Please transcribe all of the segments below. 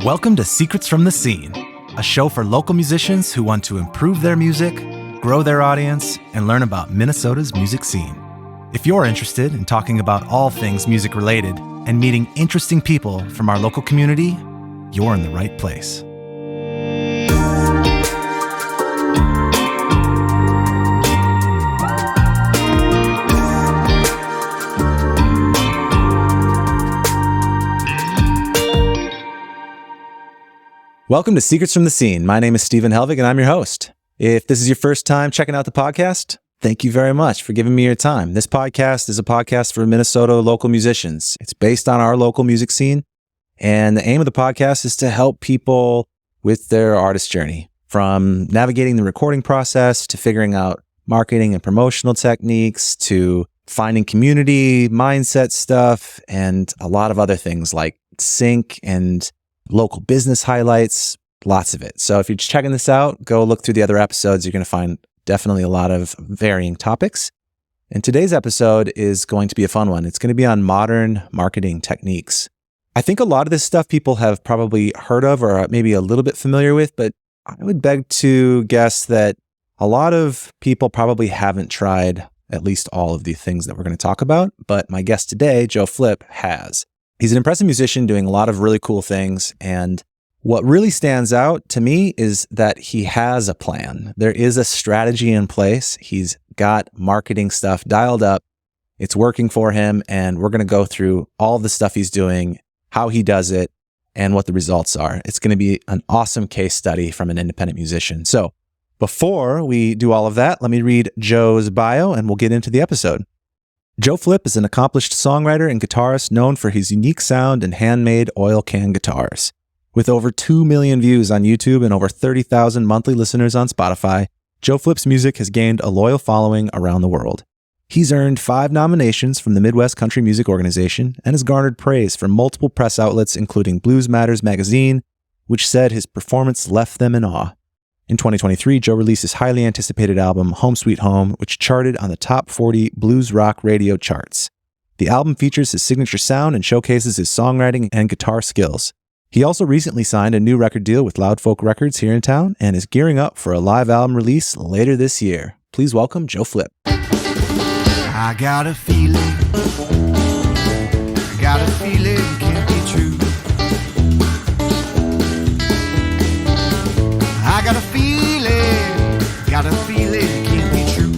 Welcome to Secrets from the Scene, a show for local musicians who want to improve their music, grow their audience, and learn about Minnesota's music scene. If you're interested in talking about all things music related and meeting interesting people from our local community, you're in the right place. Welcome to Secrets from the Scene. My name is Stephen Helvig, and I'm your host. If this is your first time checking out the podcast, thank you very much for giving me your time. This podcast is a podcast for Minnesota local musicians. It's based on our local music scene, and the aim of the podcast is to help people with their artist journey, from navigating the recording process to figuring out marketing and promotional techniques to finding community, mindset stuff, and a lot of other things like sync and local business highlights, lots of it. So if you're just checking this out, go look through the other episodes. You're going to find definitely a lot of varying topics. And today's episode is going to be a fun one. It's going to be on modern marketing techniques. I think a lot of this stuff people have probably heard of or are maybe a little bit familiar with, but I would beg to guess that a lot of people probably haven't tried at least all of the things that we're going to talk about. But my guest today, Joe Flip, has. He's an impressive musician doing a lot of really cool things. And what really stands out to me is that he has a plan. There is a strategy in place. He's got marketing stuff dialed up. It's working for him. And we're going to go through all the stuff he's doing, how he does it, and what the results are. It's going to be an awesome case study from an independent musician. So before we do all of that, let me read Joe's bio and we'll get into the episode. Joe Flip is an accomplished songwriter and guitarist known for his unique sound and handmade oil can guitars. With over 2 million views on YouTube and over 30,000 monthly listeners on Spotify, Joe Flip's music has gained a loyal following around the world. He's earned 5 nominations from the Midwest Country Music Organization and has garnered praise from multiple press outlets including Blues Matters magazine, which said his performance left them in awe. In 2023, Joe released his highly anticipated album, Home Sweet Home, which charted on the top 40 blues rock radio charts. The album features his signature sound and showcases his songwriting and guitar skills. He also recently signed a new record deal with Loud Folk Records here in town and is gearing up for a live album release later this year. Please welcome Joe Flip. I got a feeling it can't be true. I got a feeling it can't be true.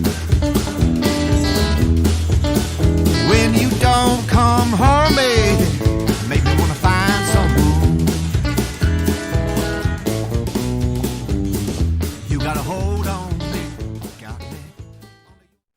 When you don't come home, baby, make me wanna find some room. You gotta hold on me, got me.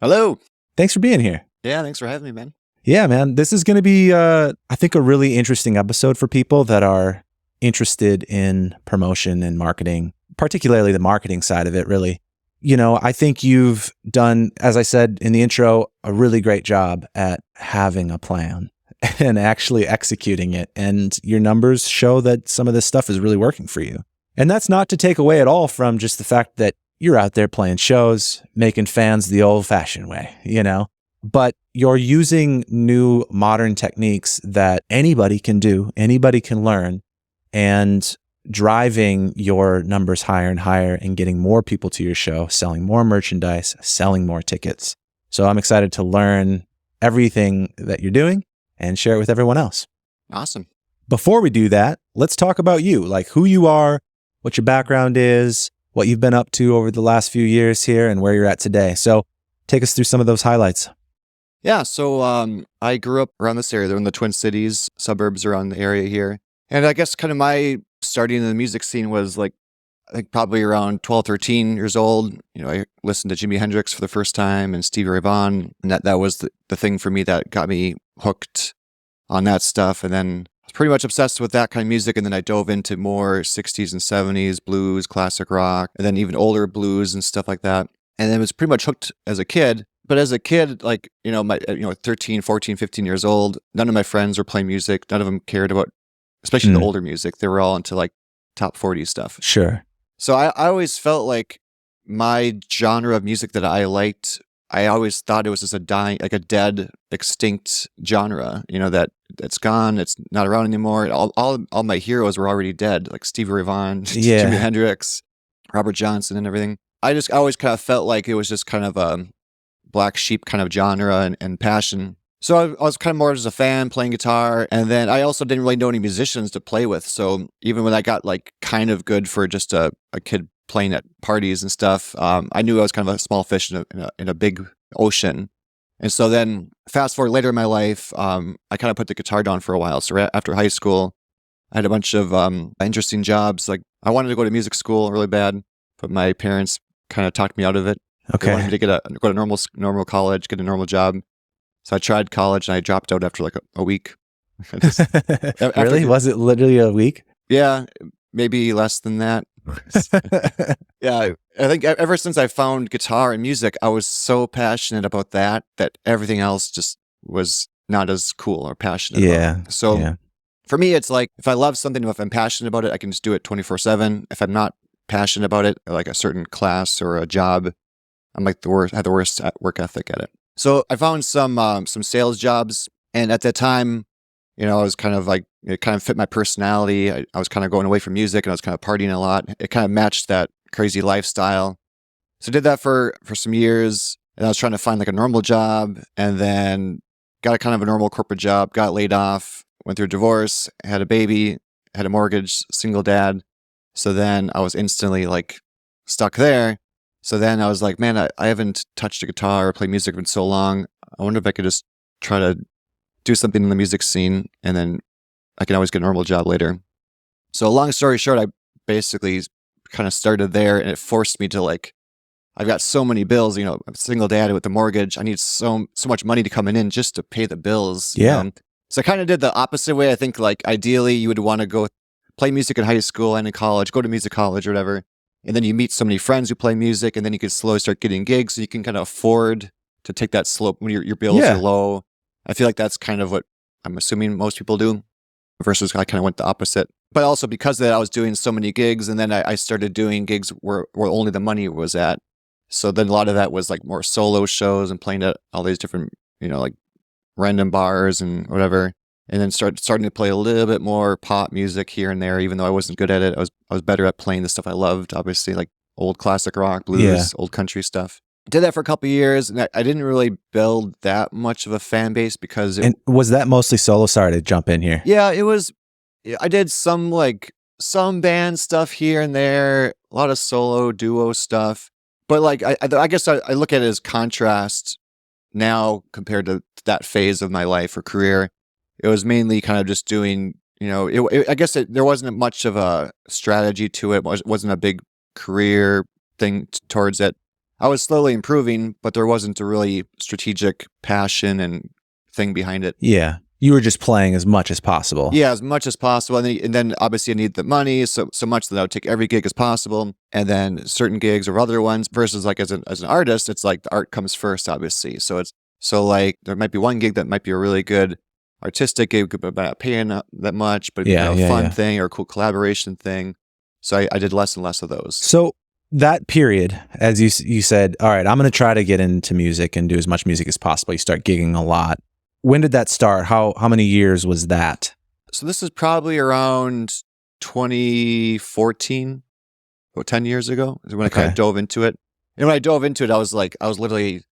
Hello. Thanks for being here. Yeah, thanks for having me, man. Yeah, man. This is going to be, I think, a really interesting episode for people that are interested in promotion and marketing, particularly the marketing side of it, really. You know, I think you've done, as I said in the intro, a really great job at having a plan and actually executing it. And your numbers show that some of this stuff is really working for you. And that's not to take away at all from just the fact that you're out there playing shows, making fans the old-fashioned way, you know? But you're using new modern techniques that anybody can do, anybody can learn, and driving your numbers higher and higher and getting more people to your show, selling more merchandise, selling more tickets. So I'm excited to learn everything that you're doing and share it with everyone else. Awesome. Before we do that, let's talk about you, like who you are, what your background is, what you've been up to over the last few years here, and where you're at today. So take us through some of those highlights. Yeah, so I grew up around this area. They're in the Twin Cities, suburbs around the area here. And I guess kind of my starting in the music scene was like, I think probably around 12, 13 years old. You know, I listened to Jimi Hendrix for the first time and Stevie Vaughan. And that was the thing for me that got me hooked on that stuff. And then I was pretty much obsessed with that kind of music. And then I dove into more 60s and 70s blues, classic rock, and then even older blues and stuff like that. And then was pretty much hooked as a kid. But as a kid, like, 13, 14, 15 years old, none of my friends were playing music. None of them cared about, especially the older music. They were all into like top 40 stuff. Sure. So I always felt like my genre of music that I liked, I always thought it was just a dying, like a dead, extinct genre, that's gone. It's not around anymore. All my heroes were already dead, like Stevie Ray Vaughan, Yeah. Jimi Hendrix, Robert Johnson, and everything. I always kind of felt like it was just kind of a black sheep kind of genre and passion. So I was kind of more as a fan playing guitar. And then I also didn't really know any musicians to play with. So even when I got like kind of good for just a kid playing at parties and stuff, I knew I was kind of a small fish in a big ocean. And so then fast forward later in my life, I kind of put the guitar down for a while. So after high school, I had a bunch of interesting jobs. Like I wanted to go to music school really bad, but my parents kind of talked me out of it. Okay. They wanted me to go to normal college, get a normal job. So I tried college and I dropped out after like a week. Really? Was it literally a week? Yeah, maybe less than that. Yeah, I think ever since I found guitar and music, I was so passionate about that everything else just was not as cool or passionate about. So for me, it's like if I love something, if I'm passionate about it, I can just do it 24/7. If I'm not passionate about it, like a certain class or a job, I'm like I have the worst work ethic at it. So I found some sales jobs, and at that time, I was kind of like, it kind of fit my personality. I was kind of going away from music, and I was kind of partying a lot. It kind of matched that crazy lifestyle. So I did that for some years, and I was trying to find like a normal job, and then got a kind of a normal corporate job, got laid off, went through a divorce, had a baby, had a mortgage, single dad. So then I was instantly like stuck there. So then I was like, man, I haven't touched a guitar or played music in so long. I wonder if I could just try to do something in the music scene, and then I can always get a normal job later. So long story short, I basically kind of started there, and it forced me to like, I've got so many bills, I'm a single dad with the mortgage. I need so much money to come in just to pay the bills. Yeah. So I kind of did the opposite way. I think like ideally you would want to go play music in high school and in college, go to music college or whatever. And then you meet so many friends who play music, and then you can slowly start getting gigs. So you can kind of afford to take that slope when your bills are low. I feel like that's kind of what I'm assuming most people do, versus I kind of went the opposite. But also because of that, I was doing so many gigs, and then I started doing gigs where only the money was at. So then a lot of that was like more solo shows and playing at all these different, like random bars and whatever. And then starting to play a little bit more pop music here and there, even though I wasn't good at it. I was better at playing the stuff I loved, obviously, like old classic rock, blues, old country stuff. Did that for a couple of years, and I didn't really build that much of a fan base because And was that mostly solo? Sorry to jump in here. Yeah, it was. I did some band stuff here and there, a lot of solo duo stuff. But like I guess I look at it as contrast now compared to that phase of my life or career. It was mainly kind of just doing, I guess there wasn't much of a strategy to it. It wasn't a big career thing towards it. I was slowly improving, but there wasn't a really strategic passion and thing behind it. Yeah. You were just playing as much as possible. Yeah, as much as possible. And then obviously I need the money so much that I would take every gig as possible. And then certain gigs or other ones versus like as an artist, it's like the art comes first, obviously. So like there might be one gig that might be a really good artistic gig, but not paying that much, but a fun thing or a cool collaboration thing. So I did less and less of those. So that period, as you said, all right, I'm going to try to get into music and do as much music as possible. You start gigging a lot. When did that start? How many years was that? So this is probably around 2014, about 10 years ago, is when I kind of dove into it. And when I dove into it, I was literally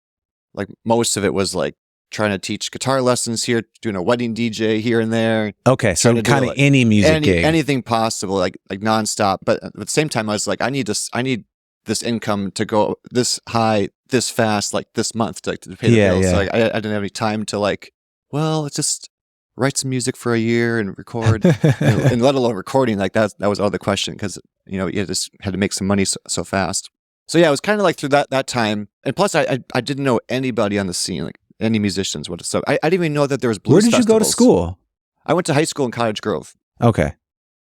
like, most of it was like trying to teach guitar lessons here, doing a wedding DJ here and there. Okay, so kind of any music gig. Anything possible, like nonstop. But at the same time, I was like, I need this income to go this high, this fast, like this month to pay the bills. Yeah. So like, I didn't have any time to like, well, let's just write some music for a year and record, and let alone recording. Like that was out of the question because you just had to make some money so fast. So yeah, it was kind of like through that time, and plus I didn't know anybody on the scene, like any musicians. So I didn't even know that there was blues. Where did you go to school? I went to high school in Cottage Grove. Okay.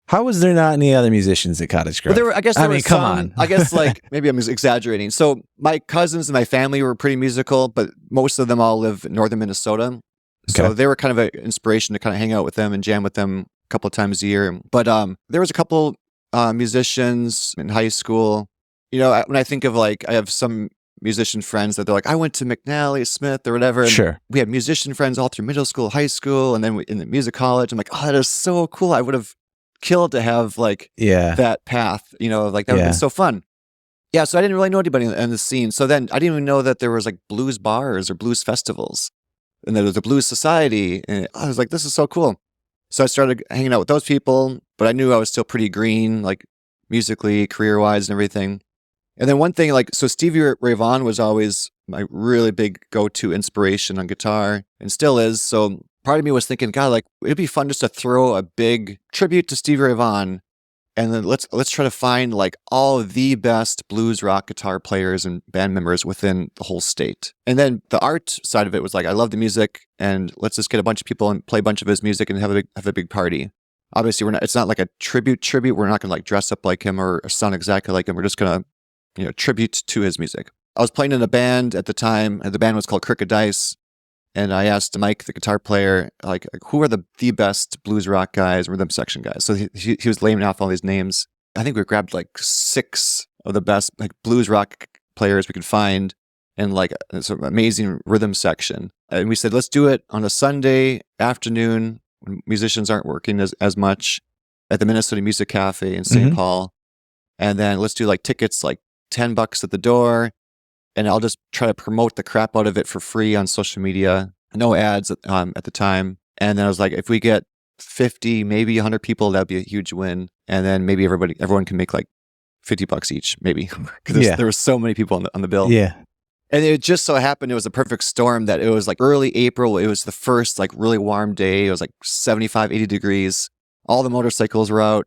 How was there not any other musicians at Cottage Grove? Well, come on. I guess like maybe I'm exaggerating. So my cousins and my family were pretty musical, but most of them all live in northern Minnesota. So they were kind of an inspiration to kind of hang out with them and jam with them a couple of times a year. But there was a couple musicians in high school. When I think of like, I have some musician friends that they're like, I went to McNally, Smith, or whatever. And Sure. we had musician friends all through middle school, high school, and then in the music college. I'm like, oh, that is so cool. I would have killed to have like Yeah. that path, like that would have been so fun. Yeah, so I didn't really know anybody in the scene. So then I didn't even know that there was like blues bars or blues festivals. And there was a blues society. And I was like, this is so cool. So I started hanging out with those people, but I knew I was still pretty green, like musically, career-wise and everything. And then one thing, like, so Stevie Ray Vaughan was always my really big go-to inspiration on guitar and still is. So part of me was thinking, God, like, it'd be fun just to throw a big tribute to Stevie Ray Vaughan. And then let's try to find like all of the best blues rock guitar players and band members within the whole state. And then the art side of it was like, I love the music, and let's just get a bunch of people and play a bunch of his music and have a big party. Obviously, it's not like a tribute. We're not going to like dress up like him or sound exactly like him. We're just going to, tribute to his music. I was playing in a band at the time, and the band was called Cricket Dice. And I asked Mike, the guitar player, like who are the best blues rock guys, rhythm section guys? So he was laying off all these names. I think we grabbed like 6 of the best like blues rock players we could find, and like some amazing rhythm section. And we said, let's do it on a Sunday afternoon when musicians aren't working as much at the Minnesota Music Cafe in St. Paul. And then let's do like tickets, like $10 at the door. And I'll just try to promote the crap out of it for free on social media. No ads at the time. And then I was like, if we get 50, maybe 100 people, that'd be a huge win. And then maybe everyone can make like $50 each, maybe. Because there were so many people on the bill. Yeah. And it just so happened it was a perfect storm that it was like early April. It was the first like really warm day. It was like 75, 80 degrees. All the motorcycles were out.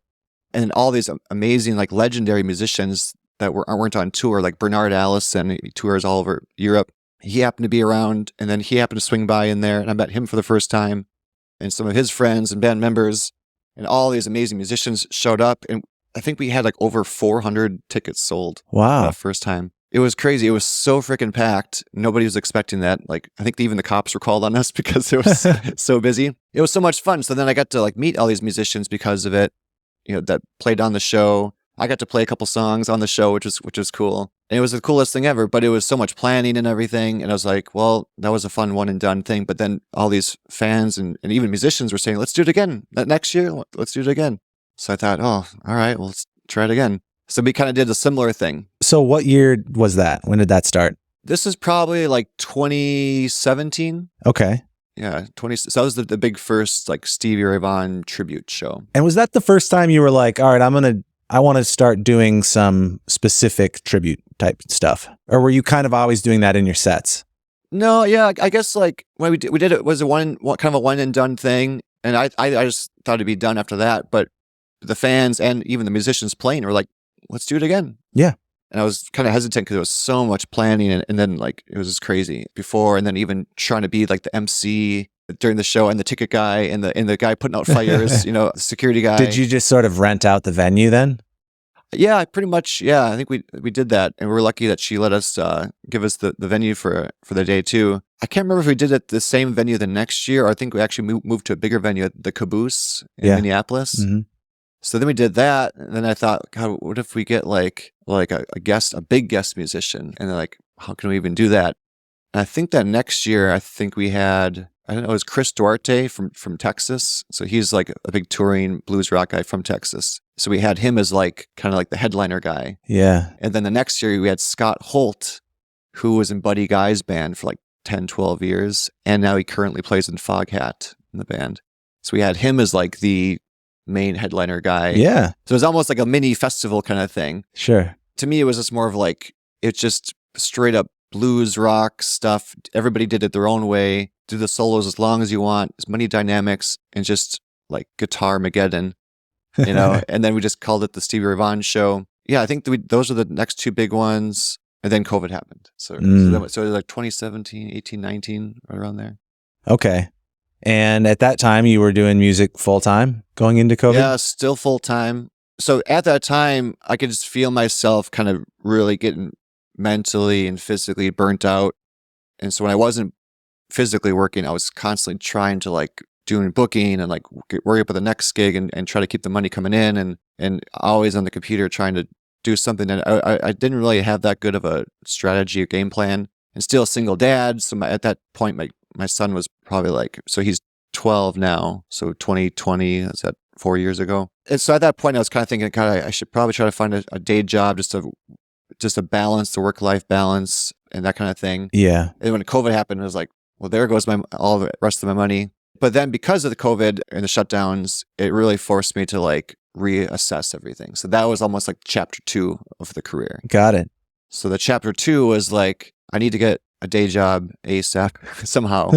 And all these amazing like legendary musicians that weren't on tour, like Bernard Allison, he tours all over Europe. He happened to be around, and then he happened to swing by in there, and I met him for the first time, and some of his friends and band members, and all these amazing musicians showed up, and I think we had like over 400 tickets sold. Wow. The first time. It was crazy. It was so freaking packed. Nobody was expecting that. Like, I think even the cops were called on us because it was so busy. It was so much fun. So then I got to like meet all these musicians because of it, that played on the show. I got to play a couple songs on the show, which was cool. And it was the coolest thing ever, but it was so much planning and everything. And I was like, well, that was a fun one and done thing. But then all these fans and even musicians were saying, let's do it again. Next year, let's do it again. So I thought, oh, all right, well, let's try it again. So we kind of did a similar thing. So what year was that? When did that start? This is probably like 2017. Okay. Yeah, so that was the big first like Stevie Ray Vaughan tribute show. And was that the first time you were like, all right, I want to start doing some specific tribute type stuff? Or were you kind of always doing that in your sets? No, yeah, I guess like when we did it was kind of a one and done thing. And I just thought it'd be done after that. But the fans and even the musicians playing were like, let's do it again. Yeah. And I was kind of hesitant because there was so much planning and then like it was just crazy before, and then even trying to be like the MC during the show and the ticket guy and the guy putting out fires, the security guy. Did you just sort of rent out the venue then? Yeah, pretty much. Yeah, I think we did that, and we were lucky that she let us give us the venue for the day too. I can't remember if we did it the same venue the next year, or I think we actually moved to a bigger venue, the Caboose in Minneapolis. Mm-hmm. So then we did that, and then I thought, God, what if we get like a big guest musician? And they're like, how can we even do that? And I think that next year, we had, I don't know, it was Chris Duarte from Texas. So he's like a big touring blues rock guy from Texas. So we had him as like kind of like the headliner guy. Yeah. And then the next year we had Scott Holt, who was in Buddy Guy's band for like 10, 12 years. And now he currently plays in Foghat in the band. So we had him as like the main headliner guy. Yeah. So it was almost like a mini festival kind of thing. Sure. To me, it was just more of like, it's just straight up blues rock stuff. Everybody did it their own way. Do the solos as long as you want, as many dynamics, and just like guitar Mageddon, and then we just called it the Stevie Ray Vaughan show. Yeah, I think those are the next two big ones. And then COVID happened. So it was like 2017, 18, 19, right around there. Okay. And at that time, you were doing music full time going into COVID? Yeah, still full time. So at that time, I could just feel myself kind of really getting mentally and physically burnt out. And so when I wasn't physically working, I was constantly trying to like doing booking and like worry about the next gig and try to keep the money coming in and always on the computer trying to do something that I didn't really have that good of a strategy or game plan, and still a single dad. So at that point, my son was probably like, so he's 12 now. So 2020, is that 4 years ago? And so at that point, I was kind of thinking, God, I should probably try to find a day job just to balance the work-life balance and that kind of thing. Yeah. And when COVID happened, it was like, well, there goes all the rest of my money. But then because of the COVID and the shutdowns, it really forced me to like reassess everything. So that was almost like chapter 2 of the career. Got it. So the chapter 2 was like, I need to get a day job ASAP somehow,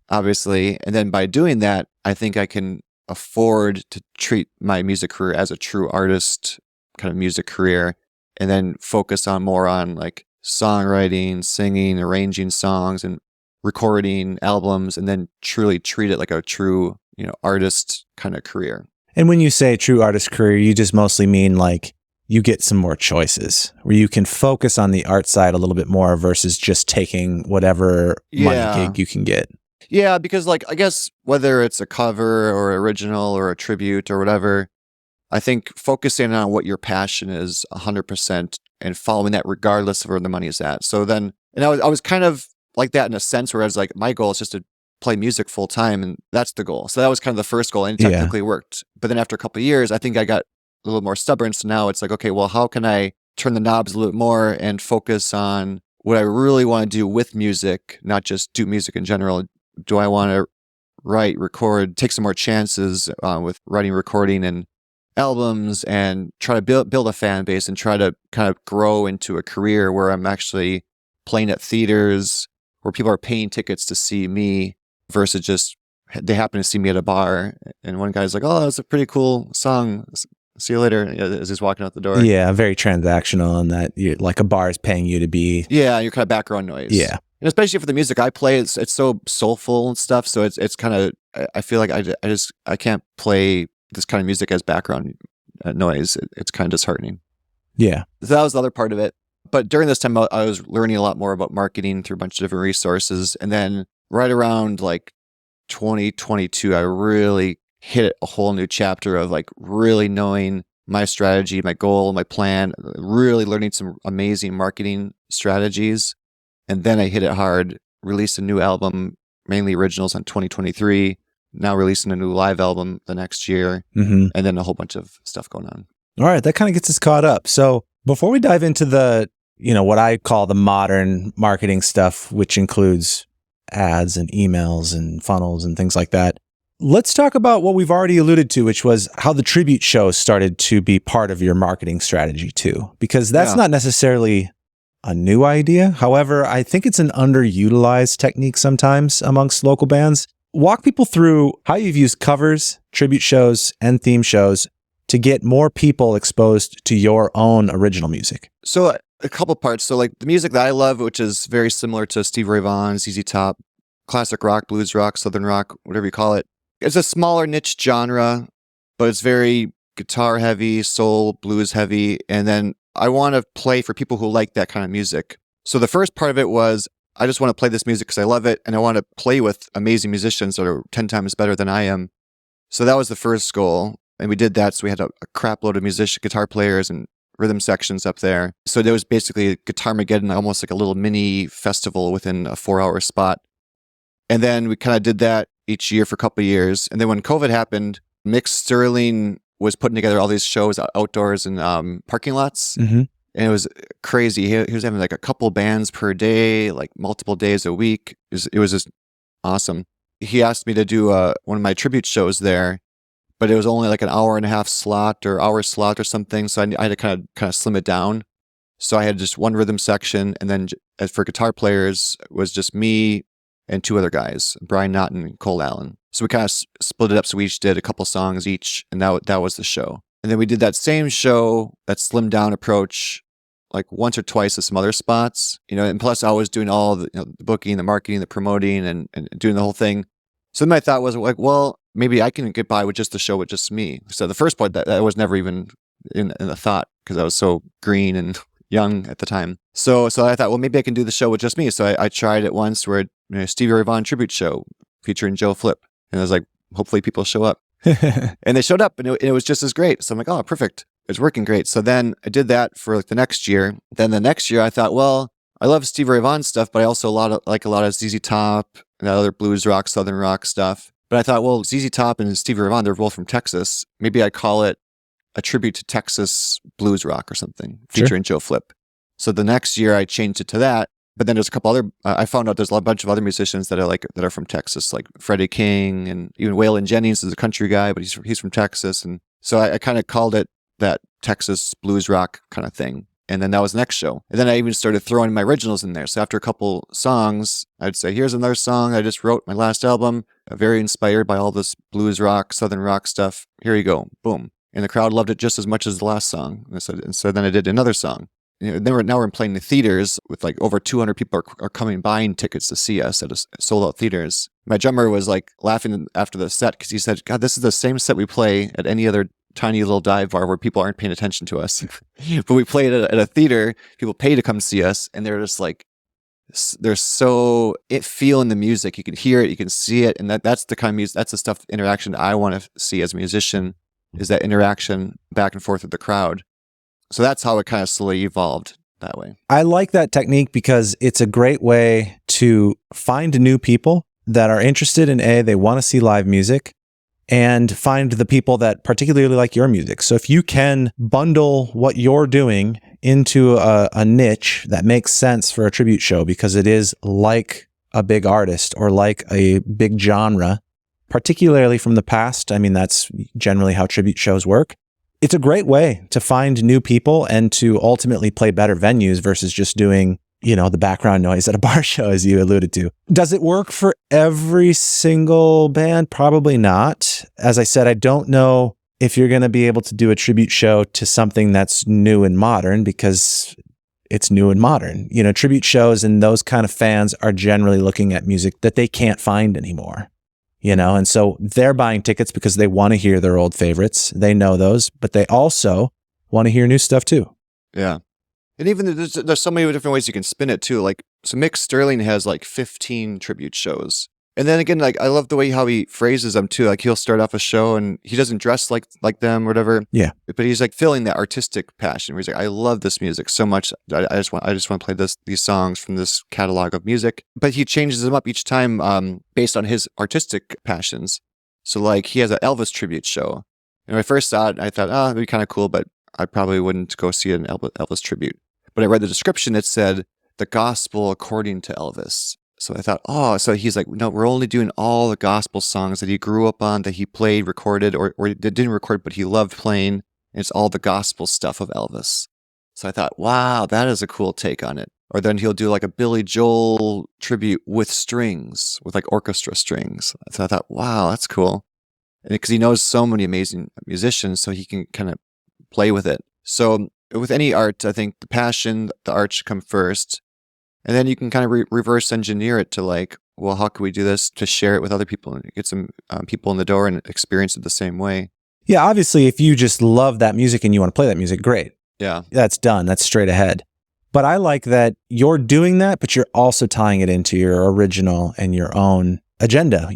obviously. And then by doing that, I think I can afford to treat my music career as a true artist kind of music career, and then focus on more on like songwriting, singing, arranging songs, and recording albums, and then truly treat it like a true, artist kind of career. And when you say true artist career, you just mostly mean like you get some more choices where you can focus on the art side a little bit more versus just taking whatever money gig you can get. Yeah, because like, I guess whether it's a cover or original or a tribute or whatever, I think focusing on what your passion is 100% and following that regardless of where the money is at. So then, and I was kind of like that in a sense where I was like, my goal is just to play music full time, and that's the goal. So that was kind of the first goal, and it technically worked. But then after a couple of years, I think I got a little more stubborn. So now it's like, okay, well, how can I turn the knobs a little more and focus on what I really want to do with music, not just do music in general? Do I want to write, record, take some more chances with writing, recording, and albums, and try to build a fan base and try to kind of grow into a career where I'm actually playing at theaters where people are paying tickets to see me versus just they happen to see me at a bar, and one guy's like, oh, that's a pretty cool song, see you later, as he's walking out the door. Yeah, very transactional, and that like a bar is paying you to be. Yeah, you're kind of background noise. Yeah. And especially for the music I play, it's so soulful and stuff. So it's kind of, I feel like I can't play this kind of music as background noise. It's kind of disheartening. Yeah. So that was the other part of it. But during this time, I was learning a lot more about marketing through a bunch of different resources. And then right around like 2022, I really hit a whole new chapter of like really knowing my strategy, my goal, my plan, really learning some amazing marketing strategies. And then I hit it hard, released a new album, mainly originals in 2023, now releasing a new live album the next year, and then a whole bunch of stuff going on. All right, that kind of gets us caught up. So before we dive into the, what I call the modern marketing stuff, which includes ads and emails and funnels and things like that, let's talk about what we've already alluded to, which was how the tribute shows started to be part of your marketing strategy too, because that's not necessarily a new idea. However, I think it's an underutilized technique sometimes amongst local bands. Walk people through how you've used covers, tribute shows, and theme shows to get more people exposed to your own original music. So a couple parts. So like the music that I love, which is very similar to Stevie Ray Vaughan, ZZ Top, classic rock, blues rock, southern rock, whatever you call it. It's a smaller niche genre, but it's very guitar heavy, soul, blues heavy. And then I want to play for people who like that kind of music. So the first part of it was, I just want to play this music because I love it, and I want to play with amazing musicians that are 10 times better than I am. So that was the first goal, and we did that. So we had a crap load of guitar players and rhythm sections up there. So there was basically Guitarmageddon, almost like a little mini festival within a 4-hour spot. And then we kind of did that each year for a couple of years. And then when COVID happened, Mick Sterling was putting together all these shows outdoors in parking lots. And it was crazy. He was having like a couple bands per day, like multiple days a week. It was just awesome. He asked me to do one of my tribute shows there, but it was only like an hour slot or something. So I had to kind of slim it down. So I had just one rhythm section, and then as for guitar players, it was just me and 2 other guys, Brian Naughton and Cole Allen. So we kind of split it up. So we each did a couple songs each, and that was the show. And then we did that same show, that slimmed down approach, like once or twice at some other spots, and plus I was doing all the, the booking, the marketing, the promoting, and doing the whole thing. So then my thought was like, well, maybe I can get by with just the show with just me. So the first part, that was never even in the thought, because I was so green and young at the time. So I thought, well, maybe I can do the show with just me. So I tried it once where Stevie Ray Vaughan tribute show featuring Joe Flip. And I was like, hopefully people show up. And they showed up, and it was just as great. So I'm like, oh, perfect. was working great. So then I did that for like the next year. Then the next year I thought, well, I love Stevie Ray Vaughan stuff, but I also like a lot of ZZ Top and other blues rock, southern rock stuff. But I thought, well, ZZ Top and Stevie Ray Vaughan, they're both from Texas. Maybe I call it a tribute to Texas blues rock or something, featuring Joe Flip. So the next year I changed it to that. But then there's a couple other, I found out there's a bunch of other musicians that I like that are from Texas, like Freddie King, and even Waylon Jennings is a country guy, but he's from Texas. And so I kind of called it that Texas blues rock kind of thing. And then that was the next show. And then I even started throwing my originals in there. So after a couple songs, I'd say, here's another song I just wrote my last album, very inspired by all this blues rock, southern rock stuff. Here you go. Boom. And the crowd loved it just as much as the last song. And so then I did another song. Now we're playing the theaters with like over 200 people are coming buying tickets to see us at sold out theaters. My drummer was like laughing after the set because he said, God, this is the same set we play at any other tiny little dive bar where people aren't paying attention to us. But we play it at a theater, people pay to come see us, and they're just like, they're so feeling the music. You can hear it, you can see it, and that's the kind of music, that's the stuff, interaction I want to see as a musician, is that interaction back and forth with the crowd. So that's how it kind of slowly evolved that way. I like that technique because it's a great way to find new people that are interested in they want to see live music, and find the people that particularly like your music. So if you can bundle what you're doing into a niche that makes sense for a tribute show because it is like a big artist or like a big genre, particularly from the past, I mean, that's generally how tribute shows work. It's a great way to find new people and to ultimately play better venues versus just doing, the background noise at a bar show, as you alluded to. Does it work for every single band? Probably not. As I said, I don't know if you're going to be able to do a tribute show to something that's new and modern because it's new and modern. Tribute shows and those kind of fans are generally looking at music that they can't find anymore. And so they're buying tickets because they want to hear their old favorites. They know those, but they also want to hear new stuff too. Yeah. And even there's so many different ways you can spin it too. Like, so Mick Sterling has like 15 tribute shows. And then again, like, I love the way how he phrases them too. Like, he'll start off a show and he doesn't dress like them or whatever. Yeah. But he's like feeling that artistic passion where he's like, I love this music so much. I just want to play these songs from this catalog of music. But he changes them up each time based on his artistic passions. So like, he has an Elvis tribute show. And when I first saw it, I thought, it'd be kind of cool, but I probably wouldn't go see an Elvis tribute. But I read the description, it said, the gospel according to Elvis. So I thought, so he's like, no, we're only doing all the gospel songs that he grew up on, that he played, recorded, or didn't record, but he loved playing. And it's all the gospel stuff of Elvis. So I thought, wow, that is a cool take on it. Or then he'll do like a Billy Joel tribute with strings, with like orchestra strings. So I thought, wow, that's cool. And because he knows so many amazing musicians, so he can kind of play with it. So with any art, I think the passion, the art should come first. And then you can kind of reverse engineer it to like, well, how can we do this to share it with other people and get some people in the door and experience it the same way? Yeah, obviously, if you just love that music and you want to play that music, great. Yeah. That's done. That's straight ahead. But I like that you're doing that, but you're also tying it into your original and your own agenda,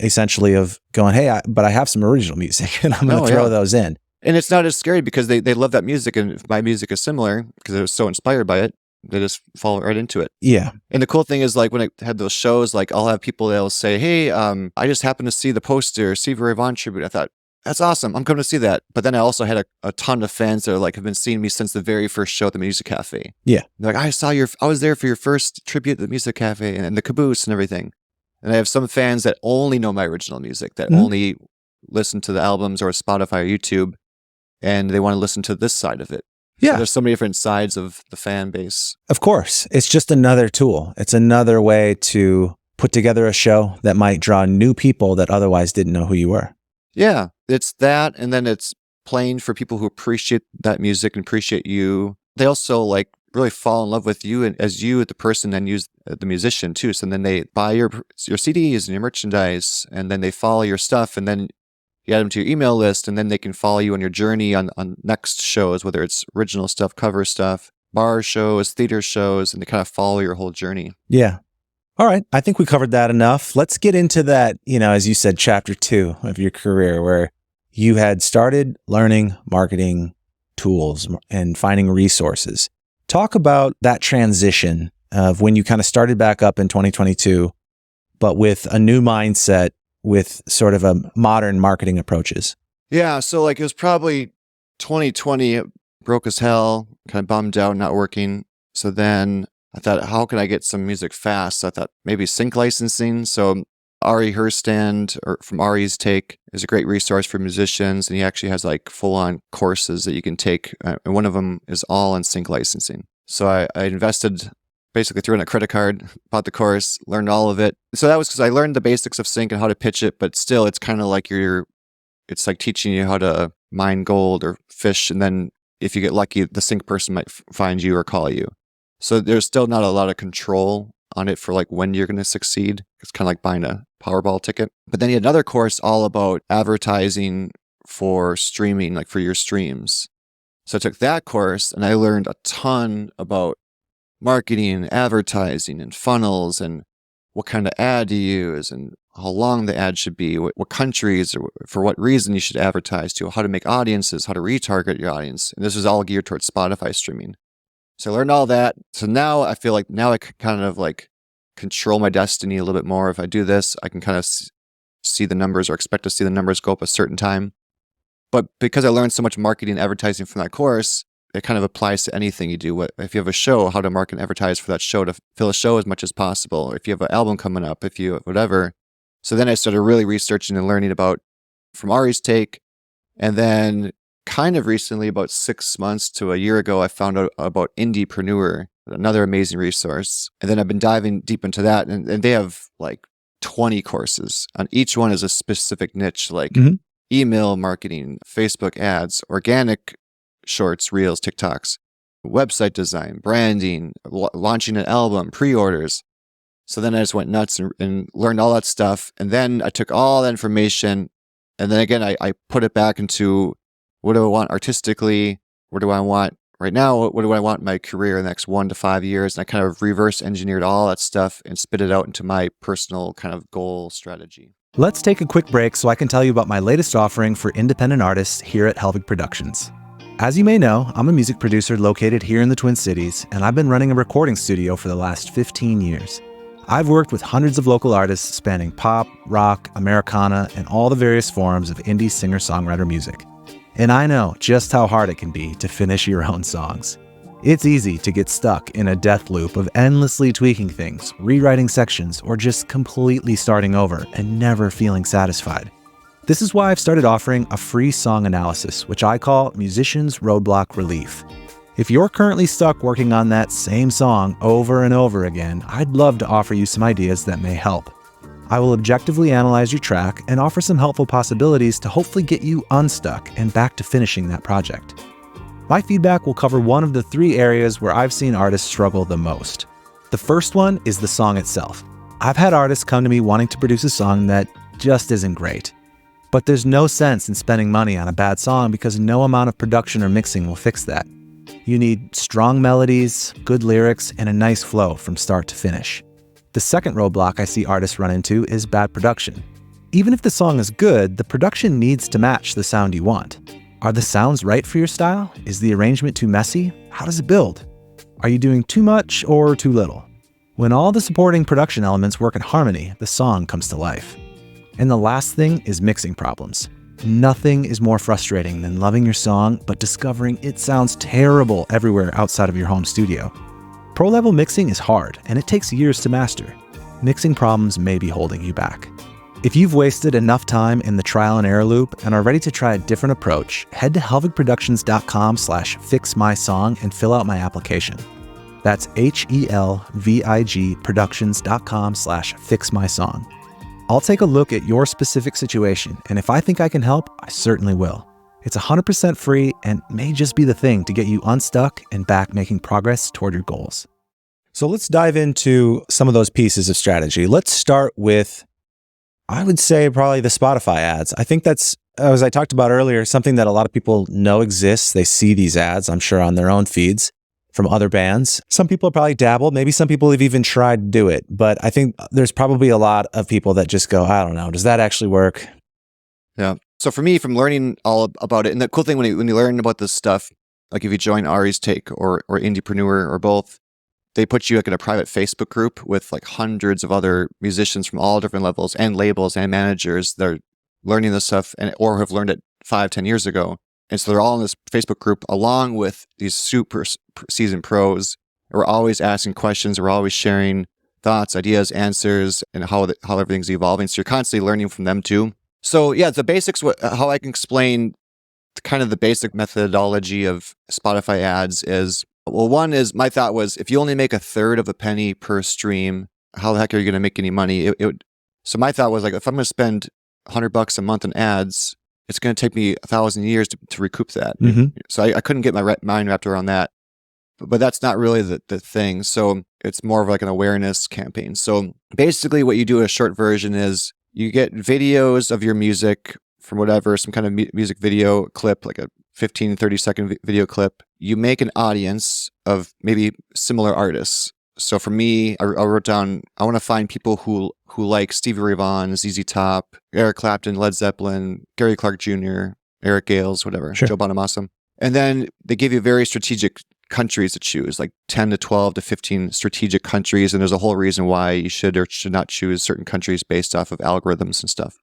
essentially of going, hey, but I have some original music and I'm going to throw those in. And it's not as scary because they love that music, and if my music is similar because they're so inspired by it, they just fall right into it. Yeah. And the cool thing is, like, when I had those shows, like, I'll have people that'll say, hey, I just happened to see the poster, Stevie Ray Vaughan tribute. I thought, that's awesome. I'm coming to see that. But then I also had a ton of fans that are like, have been seeing me since the very first show at the Music Cafe. Yeah. They're like, I was there for your first tribute at the Music Cafe and the caboose and everything. And I have some fans that only know my original music, that only listen to the albums or Spotify or YouTube, and they want to listen to this side of it. Yeah. So there's so many different sides of the fan base. Of course. It's just another tool. It's another way to put together a show that might draw new people that otherwise didn't know who you were. Yeah. It's that. And then it's playing for people who appreciate that music and appreciate you. They also like really fall in love with you and as you, the person, and use the musician too. So then they buy your CDs and your merchandise, and then they follow your stuff, and then you add them to your email list, and then they can follow you on your journey on next shows, whether it's original stuff, cover stuff, bar shows, theater shows, and they kind of follow your whole journey. Yeah. All right. I think we covered that enough. Let's get into that, as you said, chapter 2 of your career, where you had started learning marketing tools and finding resources. Talk about that transition of when you kind of started back up in 2022, but with a new mindset with sort of a modern marketing approaches. Yeah. So like it was probably 2020, it broke as hell, kind of bummed out, not working. So then I thought, how can I get some music fast? So I thought maybe sync licensing. So Ari Herstand from Ari's Take is a great resource for musicians, and he actually has like full-on courses that you can take, and one of them is all in sync licensing. So I invested, basically threw in a credit card, bought the course, learned all of it. So that was because I learned the basics of sync and how to pitch it, but still it's kind of like it's like teaching you how to mine gold or fish, and then if you get lucky, the sync person might find you or call you. So there's still not a lot of control on it for like when you're going to succeed. It's kind of like buying a Powerball ticket. But then he had another course all about advertising for streaming, like for your streams. So I took that course and I learned a ton about marketing, advertising, and funnels, and what kind of ad to use, and how long the ad should be, what countries, or for what reason you should advertise to, how to make audiences, how to retarget your audience. And this is all geared towards Spotify streaming. So I learned all that. So now I feel like now I can kind of like control my destiny a little bit more. If I do this, I can kind of see the numbers, or expect to see the numbers go up a certain time. But because I learned so much marketing and advertising from that course, it kind of applies to anything you do. If you have a show, how to market and advertise for that show to fill a show as much as possible. If you have an album coming up, if you whatever. So then I started really researching and learning about from Ari's Take. And then kind of recently, about 6 months to a year ago, I found out about Indiepreneur, another amazing resource. And then I've been diving deep into that. And they have like 20 courses. And each one is a specific niche, like email marketing, Facebook ads, organic shorts, reels, TikToks, website design, branding, launching an album, pre-orders. So then I just went nuts and learned all that stuff. And then I took all that information, and then again, I put it back into, what do I want artistically? What do I want right now? What do I want in my career in the next 1 to 5 years? And I kind of reverse engineered all that stuff and spit it out into my personal kind of goal strategy. Let's take a quick break so I can tell you about my latest offering for independent artists here at Helvig Productions. As you may know, I'm a music producer located here in the Twin Cities, and I've been running a recording studio for the last 15 years. I've worked with hundreds of local artists spanning pop, rock, Americana, and all the various forms of indie singer-songwriter music. And I know just how hard it can be to finish your own songs. It's easy to get stuck in a death loop of endlessly tweaking things, rewriting sections, or just completely starting over and never feeling satisfied. This is why I've started offering a free song analysis, which I call Musician's Roadblock Relief. If you're currently stuck working on that same song over and over again, I'd love to offer you some ideas that may help. I will objectively analyze your track and offer some helpful possibilities to hopefully get you unstuck and back to finishing that project. My feedback will cover one of the 3 areas where I've seen artists struggle the most. The first one is the song itself. I've had artists come to me wanting to produce a song that just isn't great. But there's no sense in spending money on a bad song because no amount of production or mixing will fix that. You need strong melodies, good lyrics, and a nice flow from start to finish. The second roadblock I see artists run into is bad production. Even if the song is good, the production needs to match the sound you want. Are the sounds right for your style? Is the arrangement too messy? How does it build? Are you doing too much or too little? When all the supporting production elements work in harmony, the song comes to life. And the last thing is mixing problems. Nothing is more frustrating than loving your song, but discovering it sounds terrible everywhere outside of your home studio. Pro-level mixing is hard, and it takes years to master. Mixing problems may be holding you back. If you've wasted enough time in the trial and error loop and are ready to try a different approach, head to helvigproductions.com/fixmysong and fill out my application. That's HELVIG productions.com/fixmysong. I'll take a look at your specific situation, and if I think I can help, I certainly will. It's 100% free and may just be the thing to get you unstuck and back making progress toward your goals. So let's dive into some of those pieces of strategy. Let's start with, I would say, probably the Spotify ads. I think that's, as I talked about earlier, something that a lot of people know exists. They see these ads, I'm sure, on their own feeds from other bands. Some people have probably dabbled. Maybe some people have even tried to do it. But I think there's probably a lot of people that just go, I don't know, does that actually work? Yeah. So for me, from learning all about it, and the cool thing when you learn about this stuff, Like if you join Ari's Take or Indiepreneur or both, they put you like in a private Facebook group with like hundreds of other musicians from all different levels and labels and managers that are learning this stuff or have learned it 5-10 years ago. And so they're all in this Facebook group along with these super seasoned pros. We're always asking questions. We're always sharing thoughts, ideas, answers, and how everything's evolving. So you're constantly learning from them too. So yeah, the basics, how I can explain kind of the basic methodology of Spotify ads is, well, one is my thought was if you only make 1/3 of a penny per stream, how the heck are you going to make any money? So my thought was like, if I'm going to spend $100 a month on ads, it's going to take me 1,000 years to recoup that. So I couldn't get my mind wrapped around that. But that's not really the thing. So it's more of like an awareness campaign. So basically what you do in a short version is you get videos of your music from whatever, some kind of music video clip, like a 15, 30-second video clip. You make an audience of maybe similar artists. So for me, I wrote down, I want to find people who like Stevie Ray Vaughan, ZZ Top, Eric Clapton, Led Zeppelin, Gary Clark Jr., Eric Gales, whatever, Joe Bonamassa. And then they give you very strategic countries to choose, like 10 to 12 to 15 strategic countries. And there's a whole reason why you should or should not choose certain countries based off of algorithms and stuff.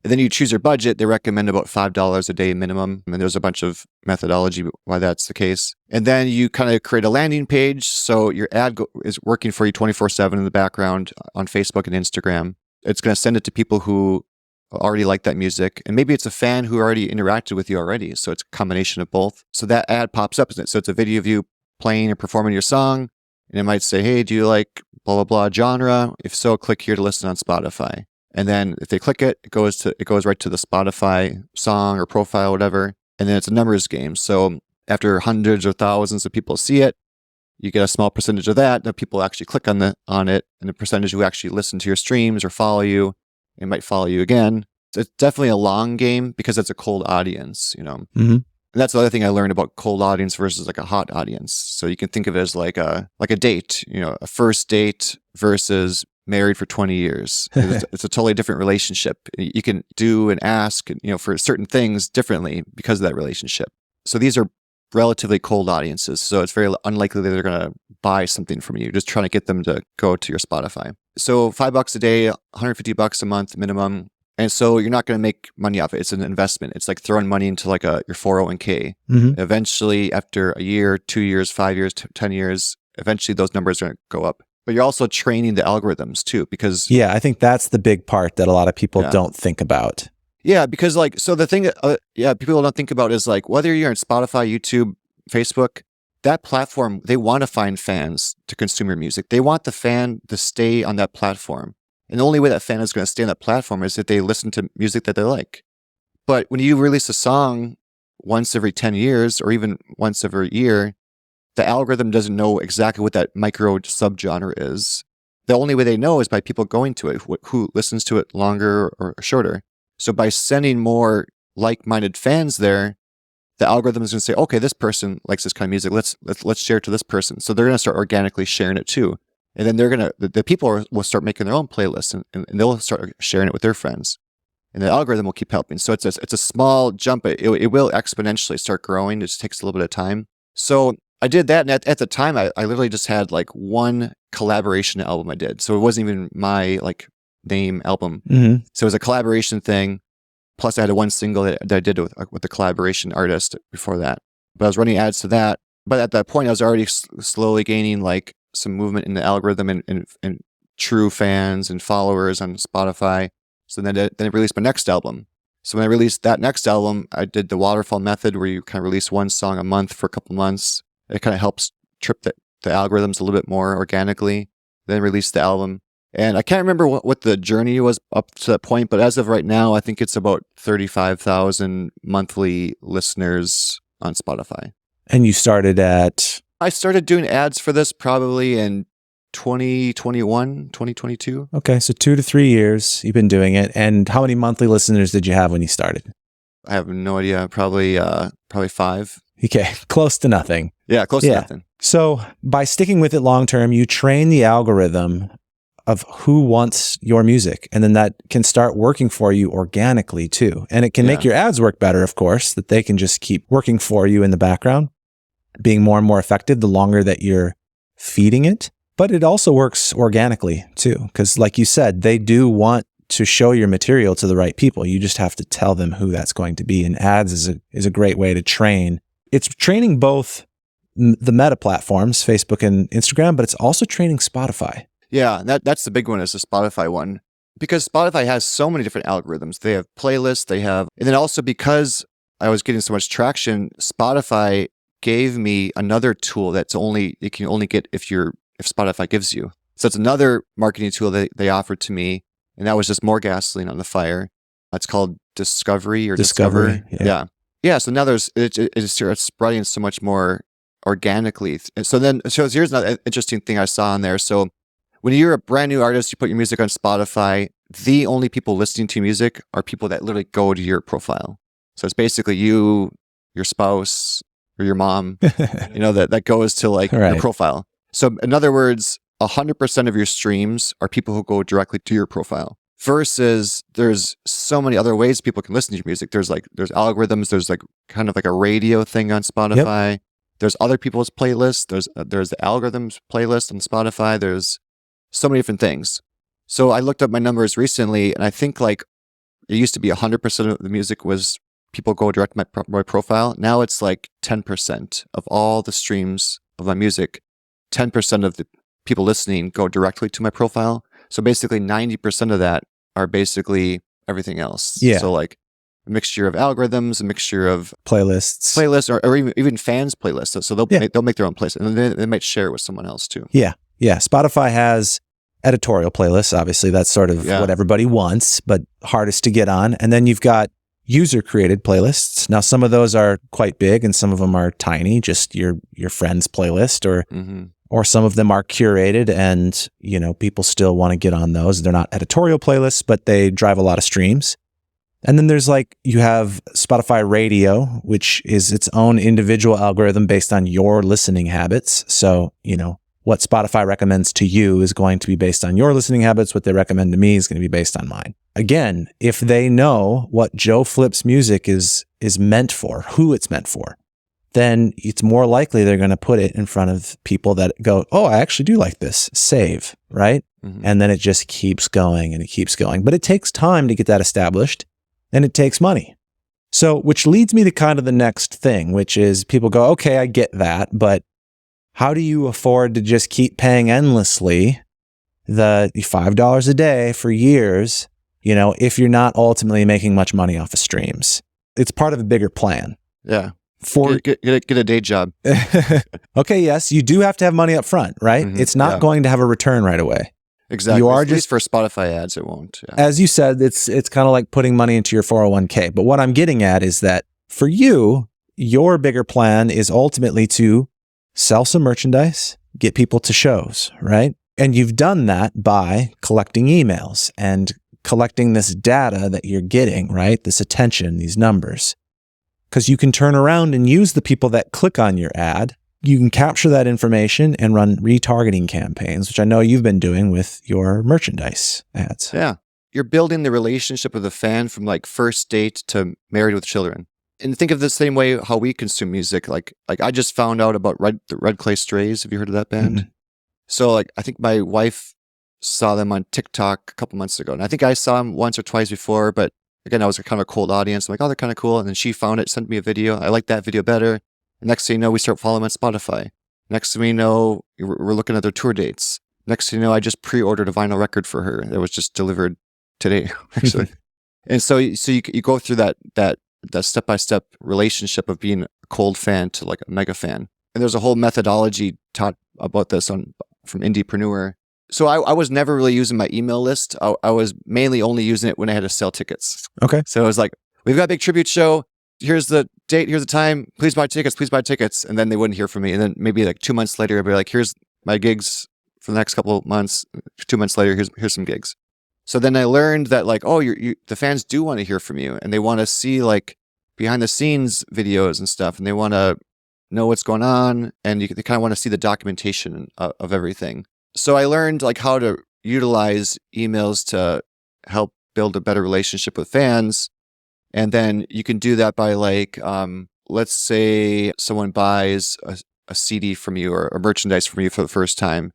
And then you choose your budget. They recommend about $5 a day minimum. And there's a bunch of methodology why that's the case. And then you kind of create a landing page. So your ad is working for you 24/7 in the background on Facebook and Instagram. It's going to send it to people who already like that music. And maybe it's a fan who already interacted with you already. So it's a combination of both. So that ad pops up. So it's a video of you playing or performing your song. And it might say, hey, do you like blah, blah, blah genre? If so, click here to listen on Spotify. And then if they click it, it goes right to the Spotify song or profile, whatever. And then it's a numbers game. So after hundreds or thousands of people see it, you get a small percentage of that. The people actually click on it, and the percentage who actually listen to your streams or follow you, and might follow you again. So it's definitely a long game because it's a cold audience, And that's the other thing I learned about cold audience versus like a hot audience. So you can think of it as like a date, a first date versus married for 20 years. It's a totally different relationship. You can do and ask, for certain things differently because of that relationship. So these are relatively cold audiences. So it's very unlikely that they're going to buy something from you. You're just trying to get them to go to your Spotify. So $5 a day, $150 a month minimum. And so you're not going to make money off it. It's an investment. It's like throwing money into like your 401k. Eventually, after a year, 2 years, 5 years, 10 years, eventually those numbers are going to go up. But you're also training the algorithms too, because... Yeah, I think that's the big part that a lot of people don't think about. Yeah, because so the thing people don't think about is like, whether you're on Spotify, YouTube, Facebook, that platform, they want to find fans to consume your music. They want the fan to stay on that platform. And the only way that fan is going to stay on that platform is if they listen to music that they like. But when you release a song once every 10 years or even once every year, the algorithm doesn't know exactly what that micro subgenre is. The only way they know is by people going to it, who listens to it longer or shorter. So by sending more like-minded fans there, the algorithm is going to say, okay, this person likes this kind of music. Let's share it to this person. So they're going to start organically sharing it too. And then the people will start making their own playlists and they'll start sharing it with their friends. And the algorithm will keep helping. So it's a small jump. It will exponentially start growing. It just takes a little bit of time. So I did that. And at the time, I literally just had like one collaboration album I did. So it wasn't even my like name album. So it was a collaboration thing. Plus I had one single that I did with the collaboration artist before that. But I was running ads to that. But at that point, I was already slowly gaining like some movement in the algorithm and true fans and followers on Spotify. So then I released my next album. So when I released that next album, I did the waterfall method where you kind of release one song a month for a couple months. It kind of helps trip the algorithms a little bit more organically. Then release the album. And I can't remember what the journey was up to that point, but as of right now, I think it's about 35,000 monthly listeners on Spotify. And you started at... I started doing ads for this probably in 2021, 2022. Okay, so 2 to 3 years you've been doing it. And how many monthly listeners did you have when you started? I have no idea. Probably 5. Okay, close to nothing. Yeah, close to nothing. So by sticking with it long term, you train the algorithm of who wants your music. And then that can start working for you organically too. And it can make your ads work better, of course, that they can just keep working for you in the background. being more and more effective the longer that you're feeding it. But it also works organically too, because like you said, they do want to show your material to the right people. You just have to tell them who that's going to be. And ads is a great way to train. It's training both the meta platforms, Facebook and Instagram, but it's also training Spotify. Yeah, that's the big one, is the Spotify one. Because Spotify has so many different algorithms. They have playlists, and then also because I was getting so much traction, Spotify gave me another tool you can only get if Spotify gives you. So it's another marketing tool that they offered to me, and that was just more gasoline on the fire. It's called Discovery or Discover. Yeah. So now it's spreading so much more organically. So here's another interesting thing I saw on there. So when you're a brand new artist, you put your music on Spotify, the only people listening to your music are people that literally go to your profile. So it's basically you, your spouse, or your mom, that goes to like your profile. So in other words, 100% of your streams are people who go directly to your profile. Versus there's so many other ways people can listen to your music. There's algorithms. There's like kind of like a radio thing on Spotify. Yep. There's other people's playlists. There's the algorithms playlist on Spotify. There's so many different things. So I looked up my numbers recently, and I think like it used to be 100% of the music was people go direct to my profile. Now it's like 10% of all the streams of my music. 10% of the people listening go directly to my profile. So basically 90% of that are basically everything else. Yeah. So like a mixture of algorithms, a mixture of playlists, or even fans playlists. So they'll make their own playlist, and then they might share it with someone else too. Yeah. Spotify has editorial playlists. Obviously, that's sort of what everybody wants, but hardest to get on. And then you've got user-created playlists. Now, some of those are quite big, and some of them are tiny, just your friend's playlist, or some of them are curated, and people still want to get on those. They're not editorial playlists, but they drive a lot of streams. And then there's you have Spotify Radio, which is its own individual algorithm based on your listening habits. So, what Spotify recommends to you is going to be based on your listening habits. What they recommend to me is going to be based on mine. Again, if they know what Joe Flip's music is meant for, who it's meant for, then it's more likely they're going to put it in front of people that go, oh, I actually do like this. Save, right? Mm-hmm. And then it just keeps going and it keeps going. But it takes time to get that established, and it takes money. So, which leads me to kind of the next thing, which is people go, okay, I get that, but how do you afford to just keep paying endlessly the $5 a day for years, if you're not ultimately making much money off of streams? It's part of a bigger plan. Yeah. Get a day job. Okay, yes, you do have to have money up front, right? Mm-hmm. It's not going to have a return right away. Exactly. You are at least for Spotify ads, it won't. Yeah. As you said, it's kind of like putting money into your 401k. But what I'm getting at is that for you, your bigger plan is ultimately to sell some merchandise, get people to shows, right? And you've done that by collecting emails and collecting this data that you're getting, right? This attention, these numbers. Because you can turn around and use the people that click on your ad. You can capture that information and run retargeting campaigns, which I know you've been doing with your merchandise ads. Yeah. You're building the relationship with the fan from like first date to married with children. And think of the same way how we consume music. Like I just found out about the Red Clay Strays. Have you heard of that band? Mm-hmm. So I think my wife saw them on TikTok a couple months ago. And I think I saw them once or twice before, but again, I was kind of a cold audience. I'm like, oh, they're kind of cool. And then she found it, sent me a video. I liked that video better. And next thing you know, we start following them on Spotify. Next thing we know, we're looking at their tour dates. Next thing you know, I just pre-ordered a vinyl record for her that was just delivered today, actually. And so you go through that step-by-step relationship of being a cold fan to like a mega fan. And there's a whole methodology taught about this from Indiepreneur. So I was never really using my email list. I was mainly only using it when I had to sell tickets. Okay. So it was like, we've got a big tribute show. Here's the date. Here's the time. Please buy tickets. Please buy tickets. And then they wouldn't hear from me. And then maybe like 2 months later, I'd be like, here's my gigs for the next couple of months. 2 months later, here's some gigs. So then I learned that like, oh, the fans do want to hear from you, and they want to see like behind the scenes videos and stuff, and they want to know what's going on, and they kind of want to see the documentation of everything. So I learned like how to utilize emails to help build a better relationship with fans. And then you can do that by like let's say someone buys a CD from you or merchandise from you for the first time.